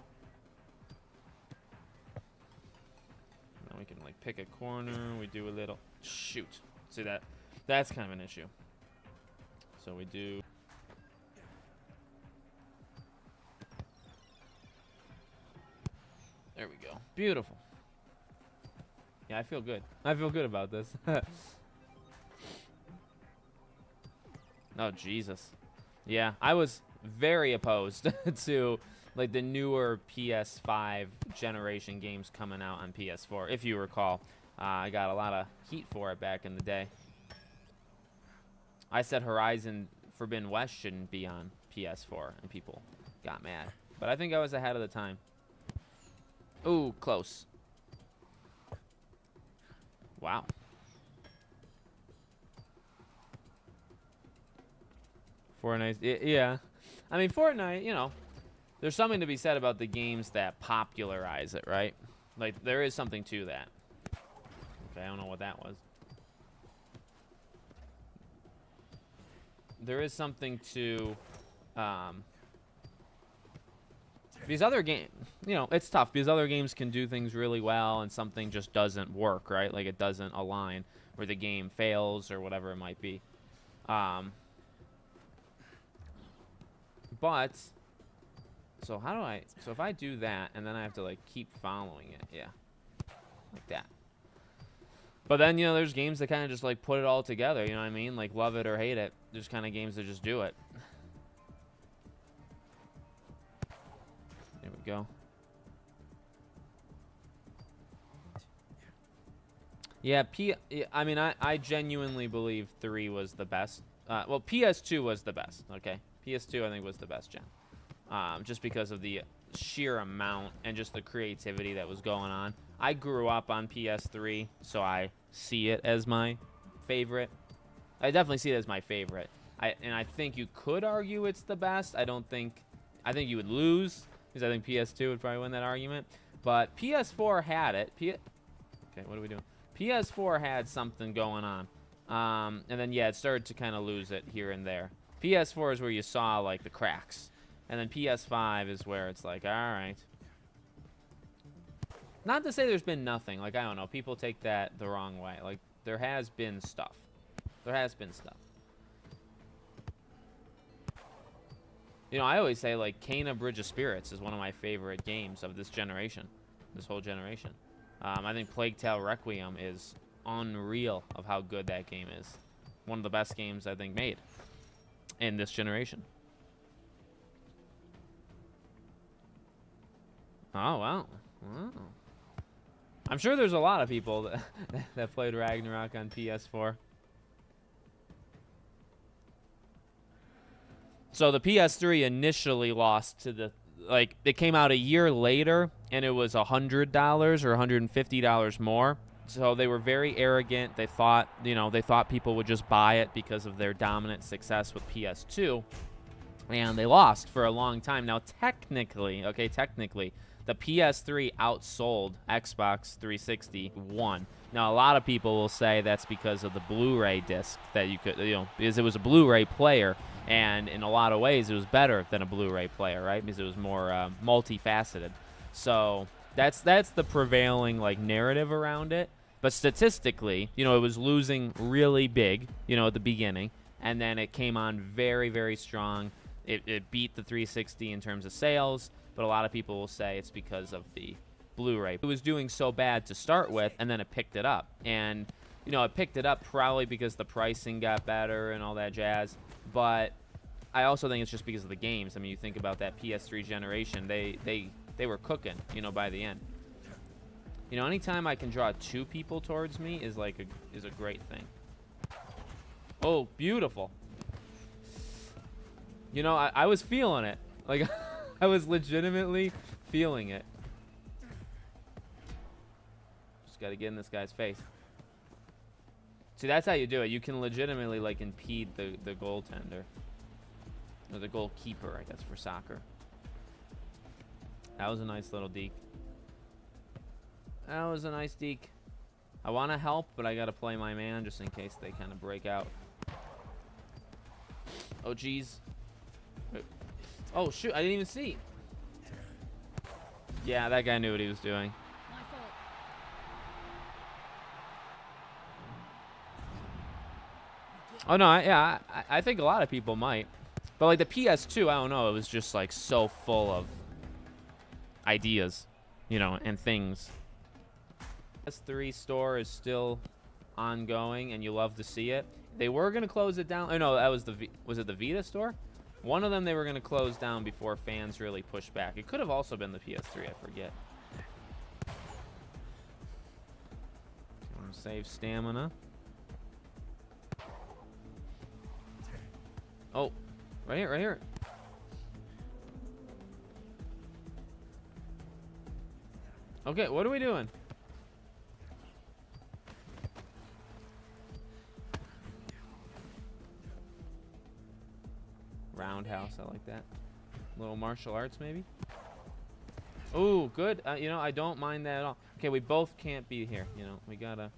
Now we can like pick a corner, we do a little shoot. See that? That's kind of an issue. So we do. There we go. Beautiful. Yeah, I feel good. I feel good about this. Oh, Jesus. Yeah, I was very opposed to, like the newer PS5 generation games coming out on PS4. If you recall, I got a lot of heat for it back in the day. I said Horizon Forbidden West shouldn't be on PS4, and people got mad. But I think I was ahead of the time. Ooh, close. Wow. Fortnite, yeah. I mean, Fortnite, you know, there's something to be said about the games that popularize it, right? Like, there is something to that. Okay, I don't know what that was. There is something to, these other games, you know, it's tough because other games can do things really well and something just doesn't work, right? Like, it doesn't align, or the game fails, or whatever it might be. But, so how do I, so if I do that, and then I have to, like, keep following it, yeah, like that. But then, you know, there's games that kind of just, like, put it all together, you know what I mean? Like, love it or hate it. There's kind of games that just do it. There we go. Yeah, I mean, I genuinely believe 3 was the best. Well, PS2 was the best, okay? PS2, I think, was the best gen. Just because of the sheer amount and just the creativity that was going on. I grew up on PS3, so I see it as my favorite. I definitely see it as my favorite. And I think you could argue it's the best. I think you would lose, because I think PS2 would probably win that argument. But PS4 had it. Okay, what are we doing? PS4 had something going on. And then, yeah, it started to kind of lose it here and there. PS4 is where you saw, like, the cracks. And then PS5 is where it's like, all right. Not to say there's been nothing. Like, I don't know. People take that the wrong way. Like, there has been stuff. There has been stuff. You know, I always say, like, Kena Bridge of Spirits is one of my favorite games of this generation. This whole generation. I think Plague Tale Requiem is unreal of how good that game is. One of the best games, I think, made in this generation. Oh, wow. Wow. I'm sure there's a lot of people that played Ragnarok on PS4. So the PS3 initially lost to the, like, it came out a year later, and it was $100 or $150 more. So they were very arrogant. They thought, you know, people would just buy it because of their dominant success with PS2. And they lost for a long time. Now, technically, the PS3 outsold Xbox 360 1. Now, a lot of people will say that's because of the Blu-ray disc that you could, you know, because it was a Blu-ray player, and in a lot of ways it was better than a Blu-ray player, right? Because it was more multifaceted. So that's the prevailing, like, narrative around it. But statistically, you know, it was losing really big, you know, at the beginning, and then it came on very, very strong. It beat the 360 in terms of sales, but a lot of people will say it's because of the Blu-ray. It was doing so bad to start with, and then it picked it up. And, you know, it picked it up probably because the pricing got better and all that jazz. But I also think it's just because of the games. I mean, you think about that PS3 generation, they were cooking, you know, by the end. You know, anytime I can draw 2 people towards me is like is a great thing. Oh, beautiful. You know, I was feeling it. Like, I was legitimately feeling it. Just got to get in this guy's face. See, that's how you do it. You can legitimately, like, impede the goaltender. Or the goalkeeper, I guess, for soccer. That was a nice little deke. That was a nice deke. I want to help, but I got to play my man just in case they kind of break out. Oh, jeez. Oh, shoot. I didn't even see. Yeah, that guy knew what he was doing. Oh, no. I think a lot of people might. But, like, the PS2, I don't know. It was just, like, so full of ideas, you know, and things. PS3 store is still ongoing, and you love to see it. They were going to close it down. Oh, no, that was was it the Vita store? One of them they were going to close down before fans really pushed back. It could have also been the PS3, I forget. Save stamina. Oh, right here, right here. Okay, what are we doing? Roundhouse, I like that. Little martial arts, maybe. Oh, good. You know, I don't mind that at all. Okay, we both can't be here. You know, we gotta.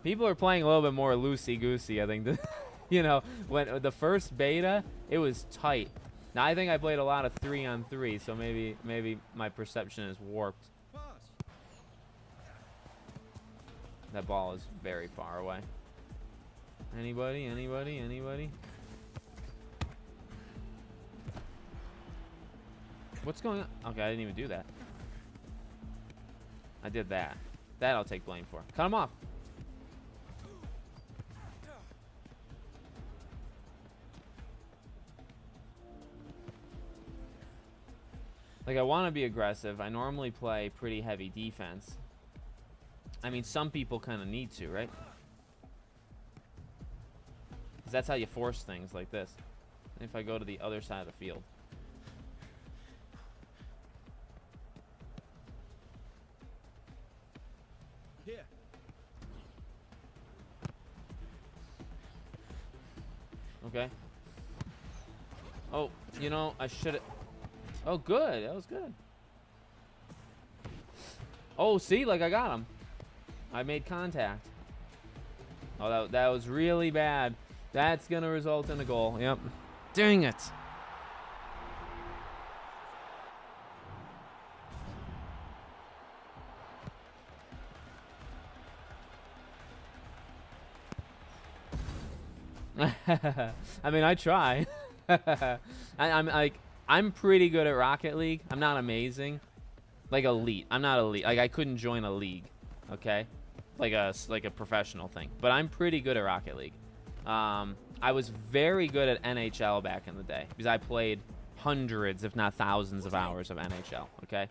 People are playing a little bit more loosey-goosey, I think. You know, when the first beta, it was tight. Now I think I played a lot of 3-on-3, so maybe my perception is warped. That ball is very far away. Anybody? Anybody? Anybody? What's going on? Okay, I didn't even do that. I did that. That I'll take blame for. Cut him off. Like, I want to be aggressive. I normally play pretty heavy defense. I mean, some people kind of need to, right? Because that's how you force things like this. If I go to the other side of the field. Here. Okay. Oh, you know, I should have... Oh, good. That was good. Oh, see? Like, I got him. I made contact. Oh, that was really bad. That's going to result in a goal. Yep. Dang it. I mean, I try. I'm pretty good at Rocket League. I'm not amazing. Like elite. I'm not elite. Like I couldn't join a league. Okay? Like a professional thing. But I'm pretty good at Rocket League. I was very good at NHL back in the day because I played hundreds, if not thousands of hours of NHL, okay?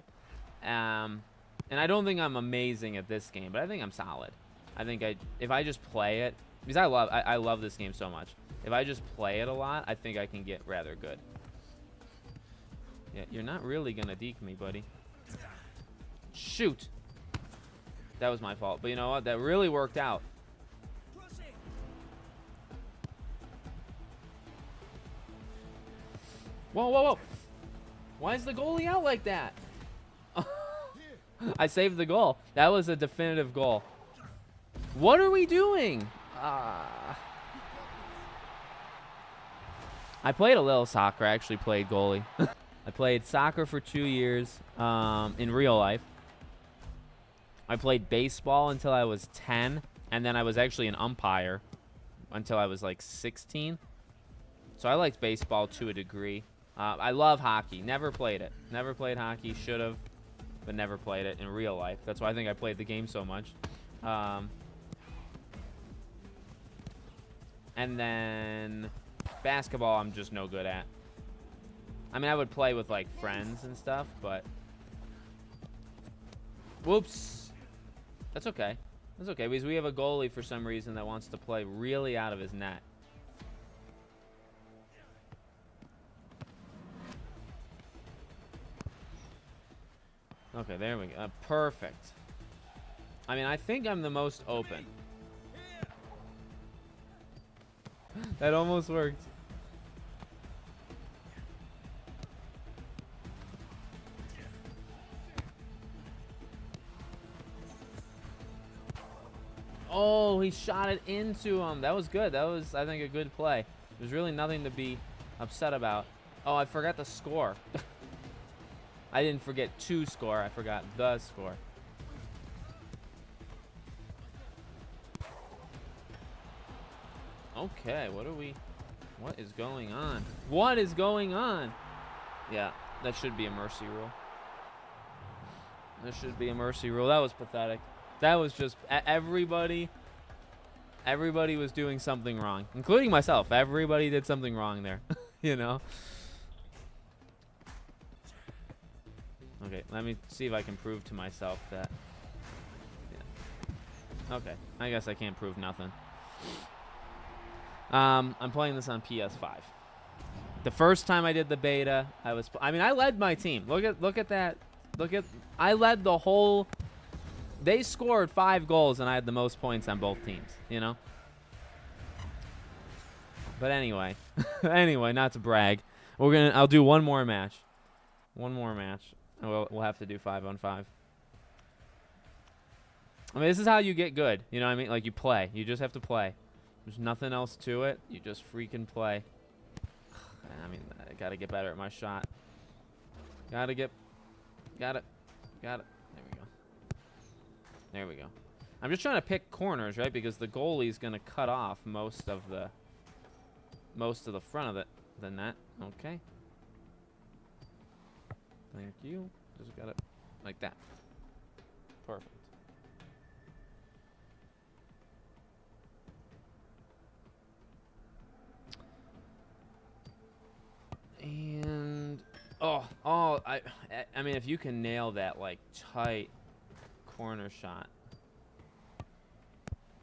And I don't think I'm amazing at this game, but I think I'm solid. I think if I just play it, because I love this game so much. If I just play it a lot, I think I can get rather good. Yeah, you're not really gonna deke me, buddy. Shoot! That was my fault, but you know what? That really worked out. Whoa, whoa, whoa! Why is the goalie out like that? I saved the goal. That was a definitive goal. What are we doing? I played a little soccer. I actually played goalie. I played soccer for 2 years in real life. I played baseball until I was 10, and then I was actually an umpire until I was like 16. So I liked baseball to a degree. I love hockey. Never played it. Never played hockey. Should have, but never played it in real life. That's why I think I played the game so much. And then basketball, I'm just no good at. I mean, I would play with like friends and stuff, but whoops, that's okay. That's okay because we have a goalie for some reason that wants to play really out of his net. Okay, there we go. Perfect. I mean, I think I'm the most open. That almost worked. Oh, he shot it into him. That was good. That was, I think, a good play. There's really nothing to be upset about. Oh, I forgot the score. I didn't forget to score. I forgot the score. Okay, what is going on? What is going on? Yeah, that should be a mercy rule. There should be a mercy rule. That was pathetic. That was just everybody everybody was doing something wrong, including myself. Everybody did something wrong there, you know? Okay, let me see if I can prove to myself that. Yeah. Okay, I guess I can't prove nothing. I'm playing this on PS5. The first time I did the beta, I mean, I led my team. Look at that. I led the whole. They scored 5 goals, and I had the most points on both teams, you know? But anyway, anyway, not to brag. I'll do one more match. One more match. We'll have to do 5-on-5. I mean, this is how you get good. You know what I mean? Like, you play. You just have to play. There's nothing else to it. You just freaking play. I mean, I gotta get better at my shot. Got it. There we go. There we go. I'm just trying to pick corners, right? Because the goalie's gonna cut off most of the front of the net. Okay. Thank you. Just got it like that. Perfect. And I mean, if you can nail that like tight corner shot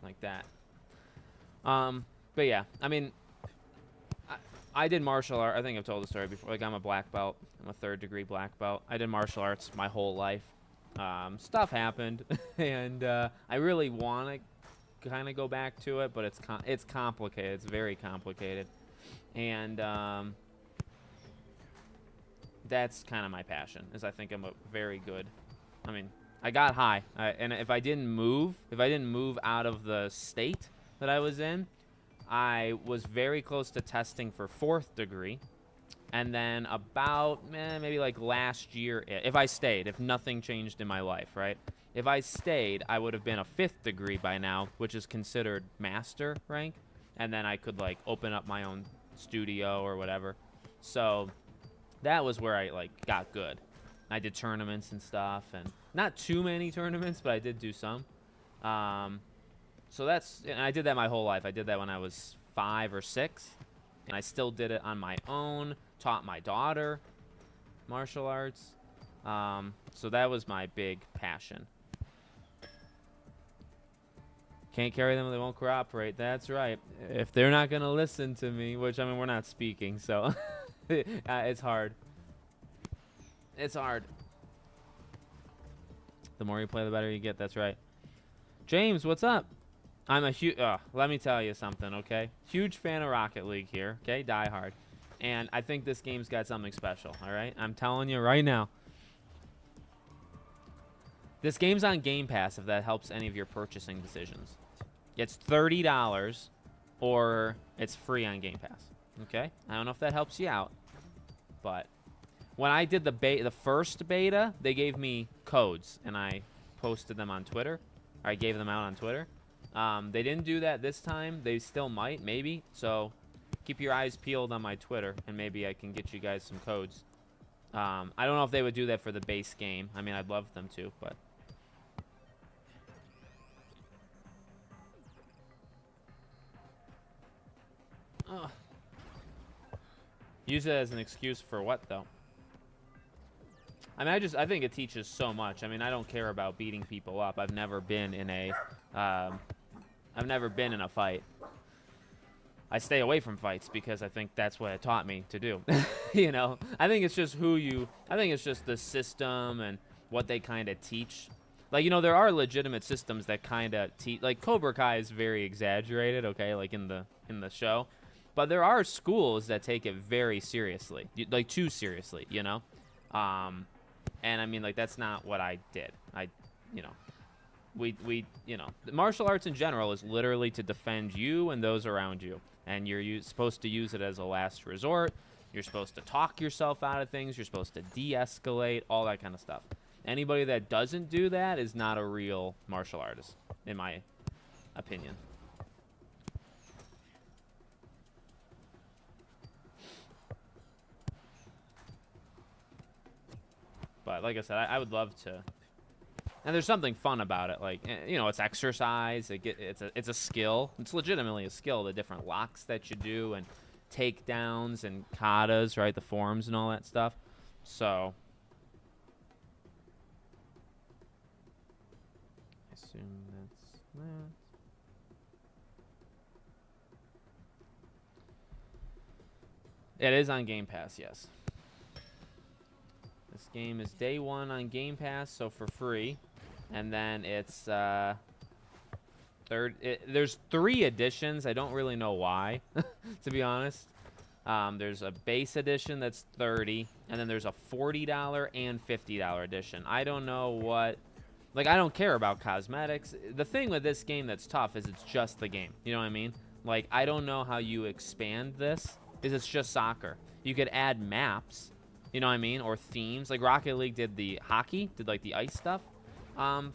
like that. But yeah, I mean, I did martial art. I think I've told the story before. Like, I'm a black belt. I'm a 3rd-degree black belt. I did martial arts my whole life. Stuff happened, and I really want to kind of go back to it, but it's complicated. It's very complicated, and that's kind of my passion. Is I think I'm a very good. I mean, I got high, and if I didn't move out of the state that I was in, I was very close to testing for 4th degree, and then about maybe like last year, if I stayed, if nothing changed in my life, right? If I stayed, I would have been a 5th degree by now, which is considered master rank, and then I could like open up my own studio or whatever. So that was where I like got good. I did tournaments and stuff, and not too many tournaments, but I did do some. So and I did that my whole life. I did that when I was 5 or 6, and I still did it on my own. Taught my daughter martial arts. So that was my big passion. Can't carry them if they won't cooperate. That's right. If they're not going to listen to me, which, I mean, we're not speaking, so it's hard. It's hard. The more you play, the better you get. That's right. James, what's up? I'm a huge, let me tell you something, okay? Huge fan of Rocket League here, okay? Die hard. And I think this game's got something special, all right? I'm telling you right now. This game's on Game Pass, if that helps any of your purchasing decisions. It's $30 or it's free on Game Pass, okay? I don't know if that helps you out, but when I did the first beta, they gave me codes, and I posted them on Twitter. Or I gave them out on Twitter. They didn't do that this time. They still might, maybe. So keep your eyes peeled on my Twitter, and maybe I can get you guys some codes. I don't know if they would do that for the base game. I mean, I'd love them to, but... Use it as an excuse for what, though? I mean, I think it teaches so much. I mean, I don't care about beating people up. I've never been in a fight. I stay away from fights because I think that's what it taught me to do. You know, I think it's just I think it's just the system and what they kind of teach. Like, you know, there are legitimate systems that kind of teach. Like, Cobra Kai is very exaggerated, okay, like in the show. But there are schools that take it very seriously, like too seriously, you know? And I mean, like, that's not what I did. You know, we you know, the martial arts in general is literally to defend you and those around you. And you're supposed to use it as a last resort. You're supposed to talk yourself out of things. You're supposed to de-escalate, all that kind of stuff. Anybody that doesn't do that is not a real martial artist, in my opinion. But like I said, I would love to. And there's something fun about it, like, you know, it's exercise. It's a skill. It's legitimately a skill. The different locks that you do and takedowns and katas, right? The forms and all that stuff. So, I assume that's that. It is on Game Pass, yes. This game is day one on Game Pass, so for free. And then it's there's 3 editions. I don't really know why, to be honest. There's a base edition that's $30, and then there's a $40 and $50 edition. I don't know what, like, I don't care about cosmetics. The thing with this game that's tough is it's just the game. You know what I mean? Like, I don't know how you expand this, because it's just soccer. You could add maps, you know what I mean, or themes. Like Rocket League did the hockey, did like the ice stuff.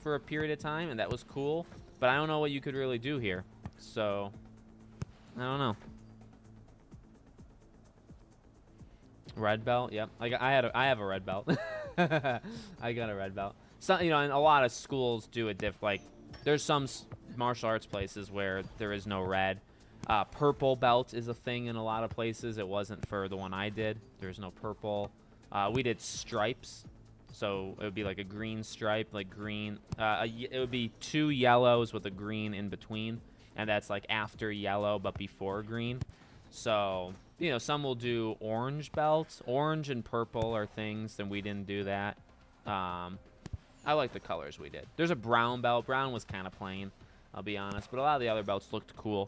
For a period of time, and that was cool. But I don't know what you could really do here. So, I don't know. Red belt, yep. Like I have a red belt. I got a red belt. So, you know, and a lot of schools do it like, there's some martial arts places where there is no red. Purple belt is a thing in a lot of places. It wasn't for the one I did. There's no purple. We did stripes. So it would be like a green stripe, like green. It would be 2 yellows with a green in between, and that's like after yellow but before green. So, you know, some will do orange belts. Orange and purple are things, and we didn't do that. I like the colors we did. There's a brown belt. Brown was kind of plain, I'll be honest, but a lot of the other belts looked cool.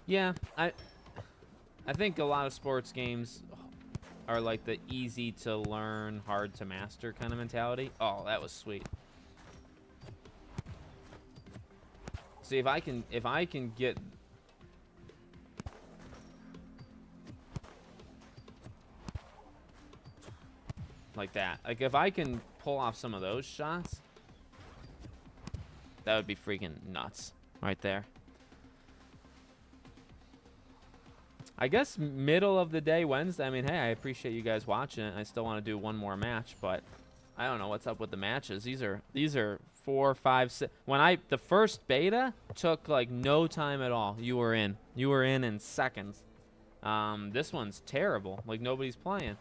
Yeah, I think a lot of sports games are like the easy to learn, hard to master kind of mentality. Oh, that was sweet. See, if I can get like that. Like if I can pull off some of those shots, that would be freaking nuts right there. I guess middle of the day Wednesday. I mean, hey, I appreciate you guys watching it. I still want to do one more match, but I don't know what's up with the matches. These are 4, 5, 6. The first beta took like no time at all. You were in seconds. This one's terrible. Like nobody's playing.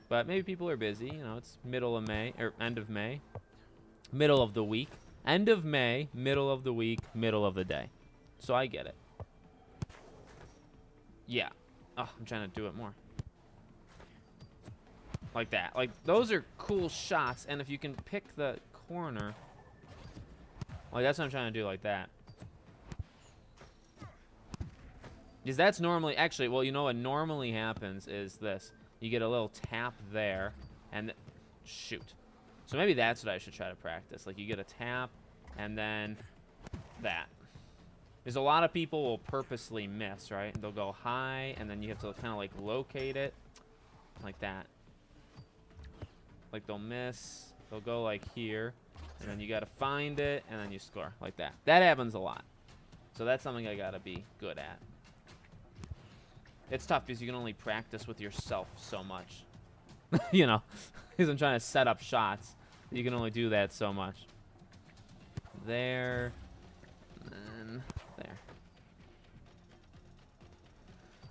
But maybe people are busy. You know, it's middle of May or end of May, middle of the week, end of May, middle of the week, middle of the day. So I get it. Yeah. Oh, I'm trying to do it more. Like that. Like, those are cool shots, and if you can pick the corner, like, that's what I'm trying to do, like that. Because that's normally, actually, well, you know what normally happens is this. You get a little tap there, and shoot. So maybe that's what I should try to practice. Like, you get a tap, and then that. Because a lot of people will purposely miss, right? They'll go high, and then you have to kind of, like, locate it. Like that. Like, they'll miss. They'll go, like, here. And then you got to find it, and then you score. Like that. That happens a lot. So that's something I got to be good at. It's tough because you can only practice with yourself so much. You know? Because I'm trying to set up shots. You can only do that so much. There. And there.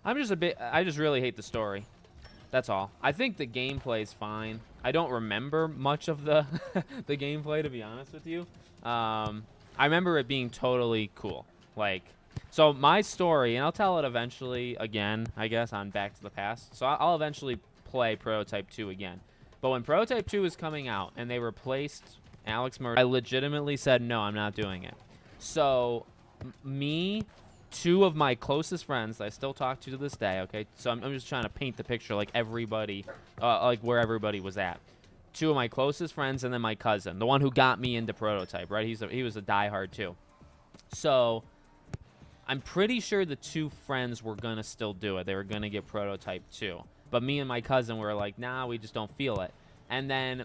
I just really hate the story. That's all. I think the gameplay is fine. I don't remember much of the the gameplay, to be honest with you. I remember it being totally cool. Like, so my story, and I'll tell it eventually again, I guess, on Back to the Past. So I'll eventually play Prototype 2 again. But when Prototype 2 was coming out and they replaced Alex Murray, I legitimately said, no, I'm not doing it. So me, 2 of my closest friends that I still talk to this day, okay? So I'm just trying to paint the picture like everybody, like where everybody was at. 2 of my closest friends and then my cousin, the one who got me into Prototype, right? He was a diehard too. So I'm pretty sure the 2 friends were going to still do it. They were going to get Prototype 2. But me and my cousin were like, nah, we just don't feel it. And then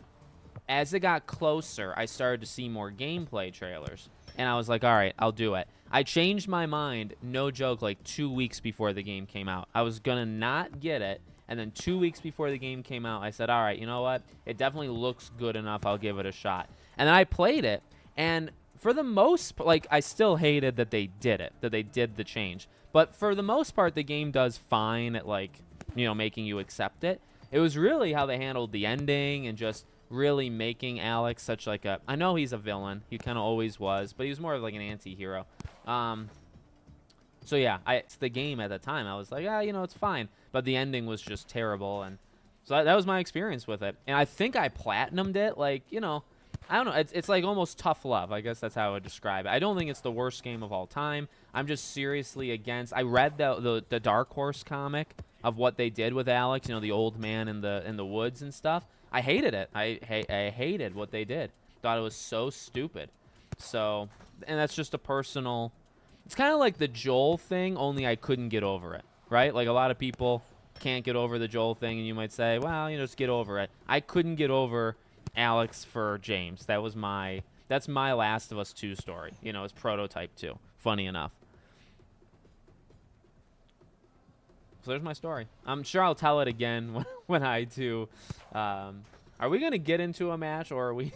as it got closer, I started to see more gameplay trailers. And I was like, all right, I'll do it. I changed my mind, no joke, like 2 weeks before the game came out. I was going to not get it. And then 2 weeks before the game came out, I said, all right, you know what? It definitely looks good enough. I'll give it a shot. And then I played it. And for the most, like, I still hated that they did it, that they did the change. But for the most part, the game does fine at, like, you know, making you accept it. It was really how they handled the ending and just really making Alex such like a, I know he's a villain, he kind of always was, but he was more of like an anti-hero. So yeah, it's the game at the time, I was like, you know, it's fine, but the ending was just terrible. And so that was my experience with it. And I think I platinumed it, like, you know, I don't know, it's like almost tough love, I guess that's how I would describe it. I don't think it's the worst game of all time. I'm just seriously against, I read the Dark Horse comic of what they did with Alex, you know, the old man in the woods and stuff. I hated it. I hated what they did. Thought it was so stupid. So, and that's just a personal, it's kind of like the Joel thing, only I couldn't get over it, right? Like a lot of people can't get over the Joel thing, and you might say, well, you know, just get over it. I couldn't get over Alex for James. That's my Last of Us 2 story. You know, it's Prototype 2. Funny enough. So there's my story. I'm sure I'll tell it again when I do. Are we going to get into a match, or are we...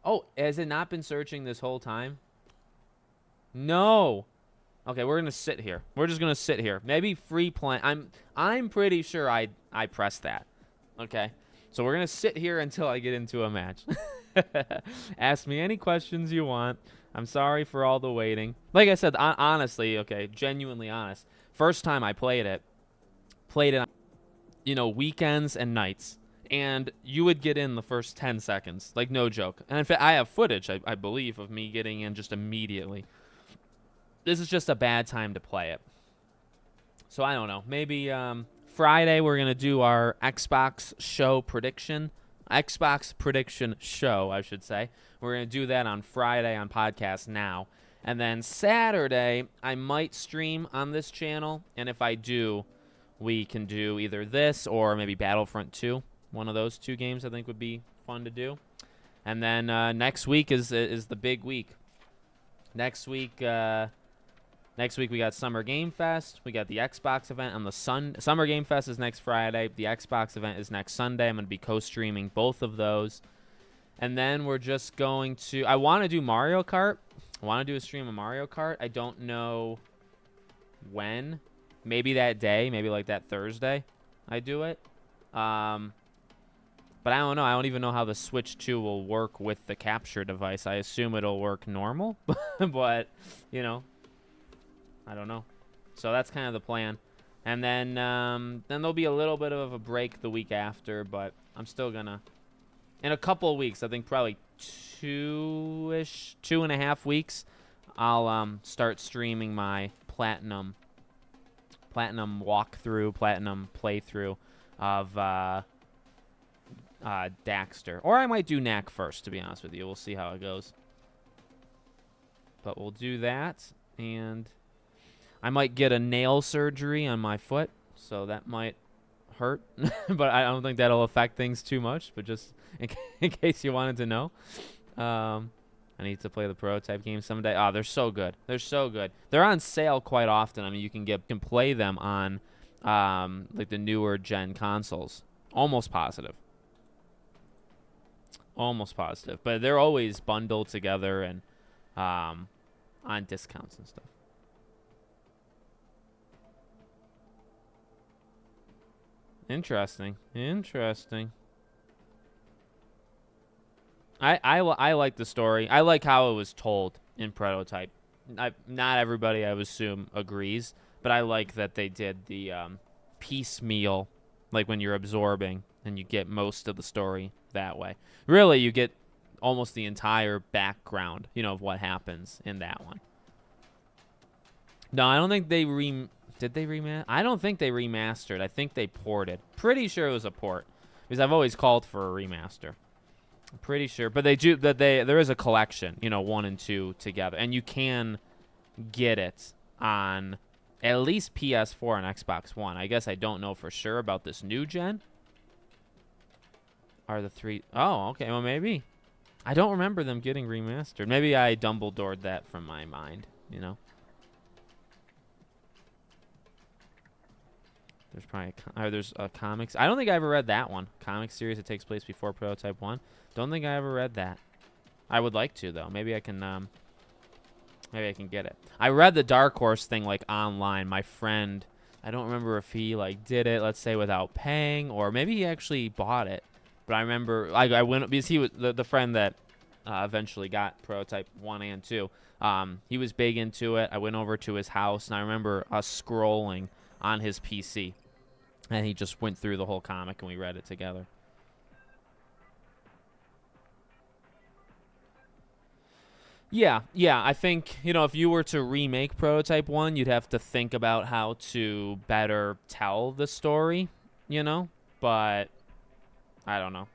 Oh, has it not been searching this whole time? No. Okay, we're going to sit here. We're just going to sit here. Maybe free play. I'm pretty sure I pressed that. Okay. So we're going to sit here until I get into a match. Ask me any questions you want. I'm sorry for all the waiting. Like I said, honestly, okay, genuinely honest. First time I played it on, you know, weekends and nights. And you would get in the first 10 seconds. Like, no joke. And in fact, I have footage, I believe, of me getting in just immediately. This is just a bad time to play it. So I don't know. Maybe Friday we're going to do our Xbox show prediction. Xbox prediction show, I should say. We're going to do that on Friday on Podcast Now. And then Saturday, I might stream on this channel. And if I do, we can do either this or maybe Battlefront 2. One of those two games I think would be fun to do. And then next week is the big week. Next week we got Summer Game Fest. We got the Xbox event on the Summer Game Fest is next Friday. The Xbox event is next Sunday. I'm going to be co-streaming both of those. And then we're just going to... I want to do Mario Kart. I want to do a stream of Mario Kart. I don't know when. Maybe that day. Maybe like that Thursday I do it. But I don't know. I don't even know how the Switch 2 will work with the capture device. I assume it'll work normal. But, you know, I don't know. So that's kind of the plan. And then there'll be a little bit of a break the week after. But I'm still going to... In a couple of weeks, I think probably 2.5 weeks, I'll start streaming my platinum walkthrough, platinum playthrough of Daxter. Or I might do Knack first, to be honest with you. We'll see how it goes. But we'll do that, and I might get a nail surgery on my foot, so that might hurt. But I don't think that'll affect things too much, but just in case you wanted to know. I need to play the Prototype game someday. Oh, they're so good. They're so good. They're on sale quite often. I mean, you can play them on like the newer gen consoles. Almost positive. Almost positive. But they're always bundled together and on discounts and stuff. Interesting. Interesting. I like the story. I like how it was told in Prototype. Not everybody, I would assume, agrees, but I like that they did the piecemeal, like when you're absorbing and you get most of the story that way. Really, you get almost the entire background, you know, of what happens in that one. No, I don't think they did they remaster? I don't think they remastered. I think they ported. Pretty sure it was a port, because I've always called for a remaster. I'm pretty sure, but there is a collection, you know, 1 and 2 together, and you can get it on at least PS4 and Xbox One. I guess I don't know for sure about this new gen. Are the 3? Oh, okay. Well, maybe. I don't remember them getting remastered. Maybe I Dumbledored that from my mind, you know? There's probably there's comics. I don't think I ever read that one. Comic series that takes place before Prototype 1. Don't think I ever read that. I would like to, though. Maybe I can get it. I read the Dark Horse thing, like, online. My friend, I don't remember if he, like, did it, let's say, without paying, or maybe he actually bought it. But I remember, I went, because he was the friend that eventually got Prototype 1 and 2. He was big into it. I went over to his house, and I remember us scrolling on his PC. And he just went through the whole comic, and we read it together. Yeah, I think, you know, if you were to remake Prototype 1, you'd have to think about how to better tell the story, you know? But I don't know.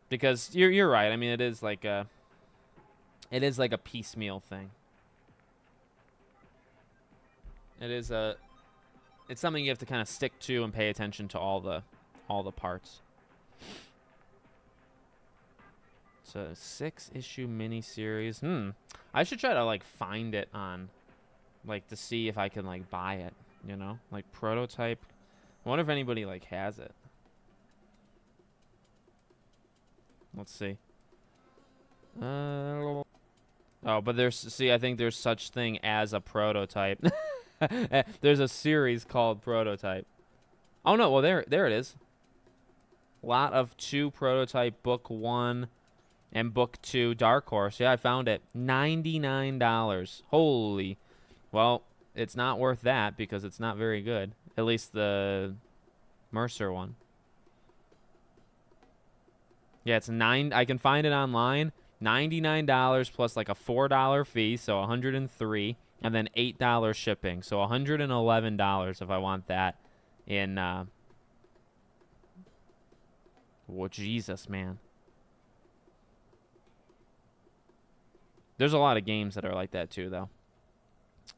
Because you're right. I mean, it is like a piecemeal thing. It's something you have to kind of stick to and pay attention to all the parts. It's a 6-issue miniseries. I should try to, like, find it on, like, to see if I can, like, buy it, you know? Like, Prototype. I wonder if anybody, like, has it. Let's see. Oh, but I think there's such thing as a Prototype. There's a series called Prototype. Oh, no, well, there it is. Lot of 2 Prototype, book 1 and book 2 Dark Horse. Yeah, I found it. $99. Holy. Well, it's not worth that because it's not very good. At least the Mercer one. Yeah, it's I can find it online. $99 plus like a $4 fee, so $103, and then $8 shipping, so $111 if I want that in Jesus, man. There's a lot of games that are like that too, though.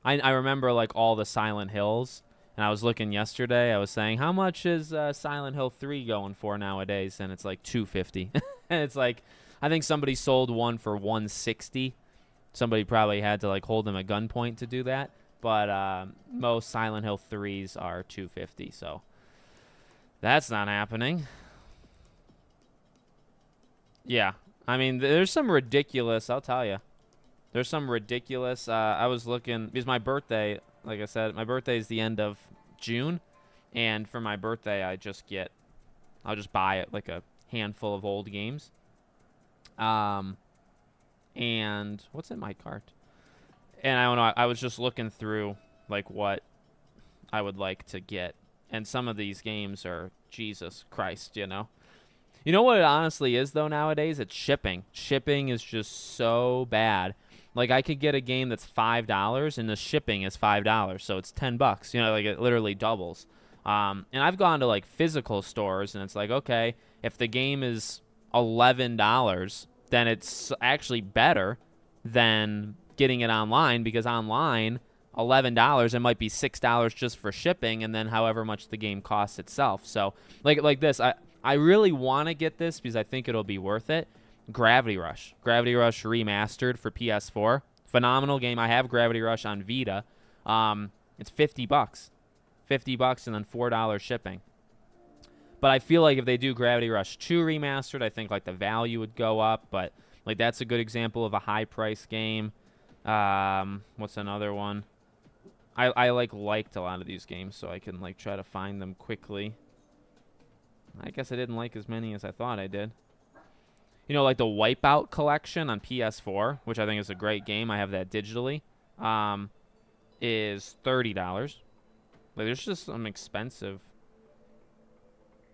I remember, like, all the Silent Hills, and I was looking yesterday. I was saying, how much is Silent Hill 3 going for nowadays? And it's like $250. And it's like, I think somebody sold one for $160. Somebody probably had to, like, hold them at gunpoint to do that. But most Silent Hill 3s are $250, so that's not happening. Yeah, I mean, there's some ridiculous, I'll tell you. There's some ridiculous, I was looking, because my birthday, like I said, my birthday is the end of June, and for my birthday, I'll just buy it, like, a handful of old games. And what's in my cart? And I don't know, I was just looking through, like, what I would like to get, and some of these games are, Jesus Christ, you know? You know what it honestly is, though, nowadays? It's shipping. Shipping is just so bad. Like, I could get a game that's $5, and the shipping is $5, so it's $10. You know, like, it literally doubles. And I've gone to, like, physical stores, and it's like, okay, if the game is $11, then it's actually better than getting it online, because online, $11, it might be $6 just for shipping, and then however much the game costs itself. So, like this, I really want to get this because I think it'll be worth it. Gravity Rush Remastered for PS4. Phenomenal game. I have Gravity Rush on Vita. It's $50. $50 and then $4 shipping. But I feel like if they do Gravity Rush 2 Remastered, I think, like, the value would go up. But, like, that's a good example of a high-price game. What's another one? I liked a lot of these games, so I can, like, try to find them quickly. I guess I didn't like as many as I thought I did. You know, like the Wipeout collection on PS4, which I think is a great game. I have that digitally. Is $30. Like, there's just some expensive.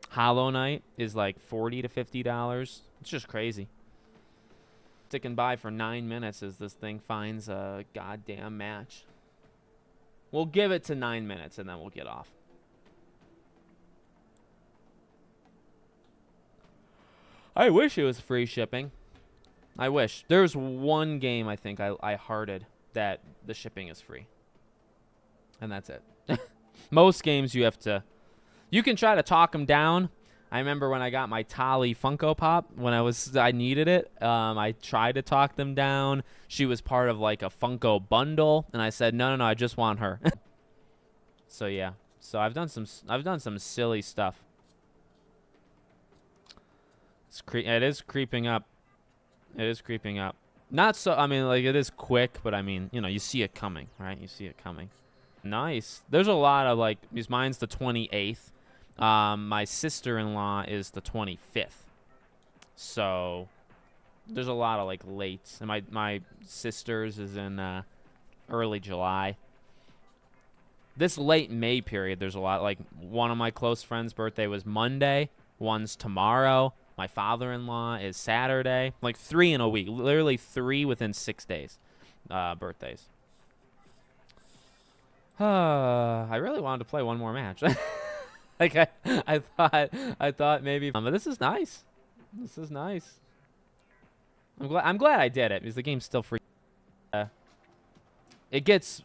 Hollow Knight is like $40 to $50. It's just crazy. Ticking by for 9 minutes as this thing finds a goddamn match. We'll give it to 9 minutes and then we'll get off. I wish it was free shipping. I wish. There's one game I think I hearted that the shipping is free. And that's it. Most games you have to You can try to talk them down. I remember when I got my Tali Funko Pop, when I needed it, I tried to talk them down. She was part of like a Funko bundle, and I said, no, I just want her. So yeah, so I've done some silly stuff. It is creeping up. It is creeping up. Not so. I mean, like it is quick, but I mean, you know, you see it coming, right? You see it coming. Nice. There's a lot of like. Because mine's the 28th. My sister-in-law is the 25th. So there's a lot of like late. And my sister's is in early July. This late May period, there's a lot. Like one of my close friends' birthday was Monday. One's tomorrow. My father-in-law is Saturday. Like 3 in a week. Literally 3 within 6 days. Birthdays. I really wanted to play one more match. Like I thought maybe, but this is nice. This is nice. I'm glad I did it because the game's still free. It gets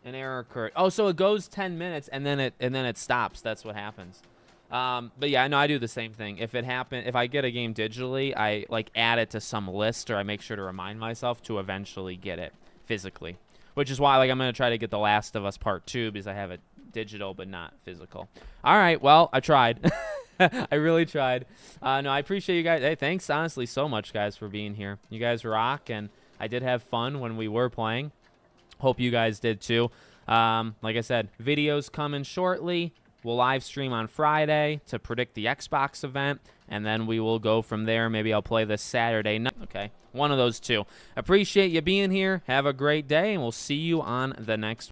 an error occurred. Oh, so it goes 10 minutes and then it stops. That's what happens. But yeah, I know I do the same thing. If I get a game digitally, I like add it to some list, or I make sure to remind myself to eventually get it physically. Which is why, like, I'm gonna try to get The Last of Us Part 2 because I have it digital but not physical. All right, well, I tried. I really tried. No, I appreciate you guys. Hey, thanks honestly so much, guys, for being here. You guys rock, and I did have fun when we were playing. Hope you guys did too. Like I said, videos coming shortly. We'll live stream on Friday to predict the Xbox event, and then we will go from there. Maybe I'll play this Saturday night. Okay, one of those two. Appreciate you being here. Have a great day, and we'll see you on the next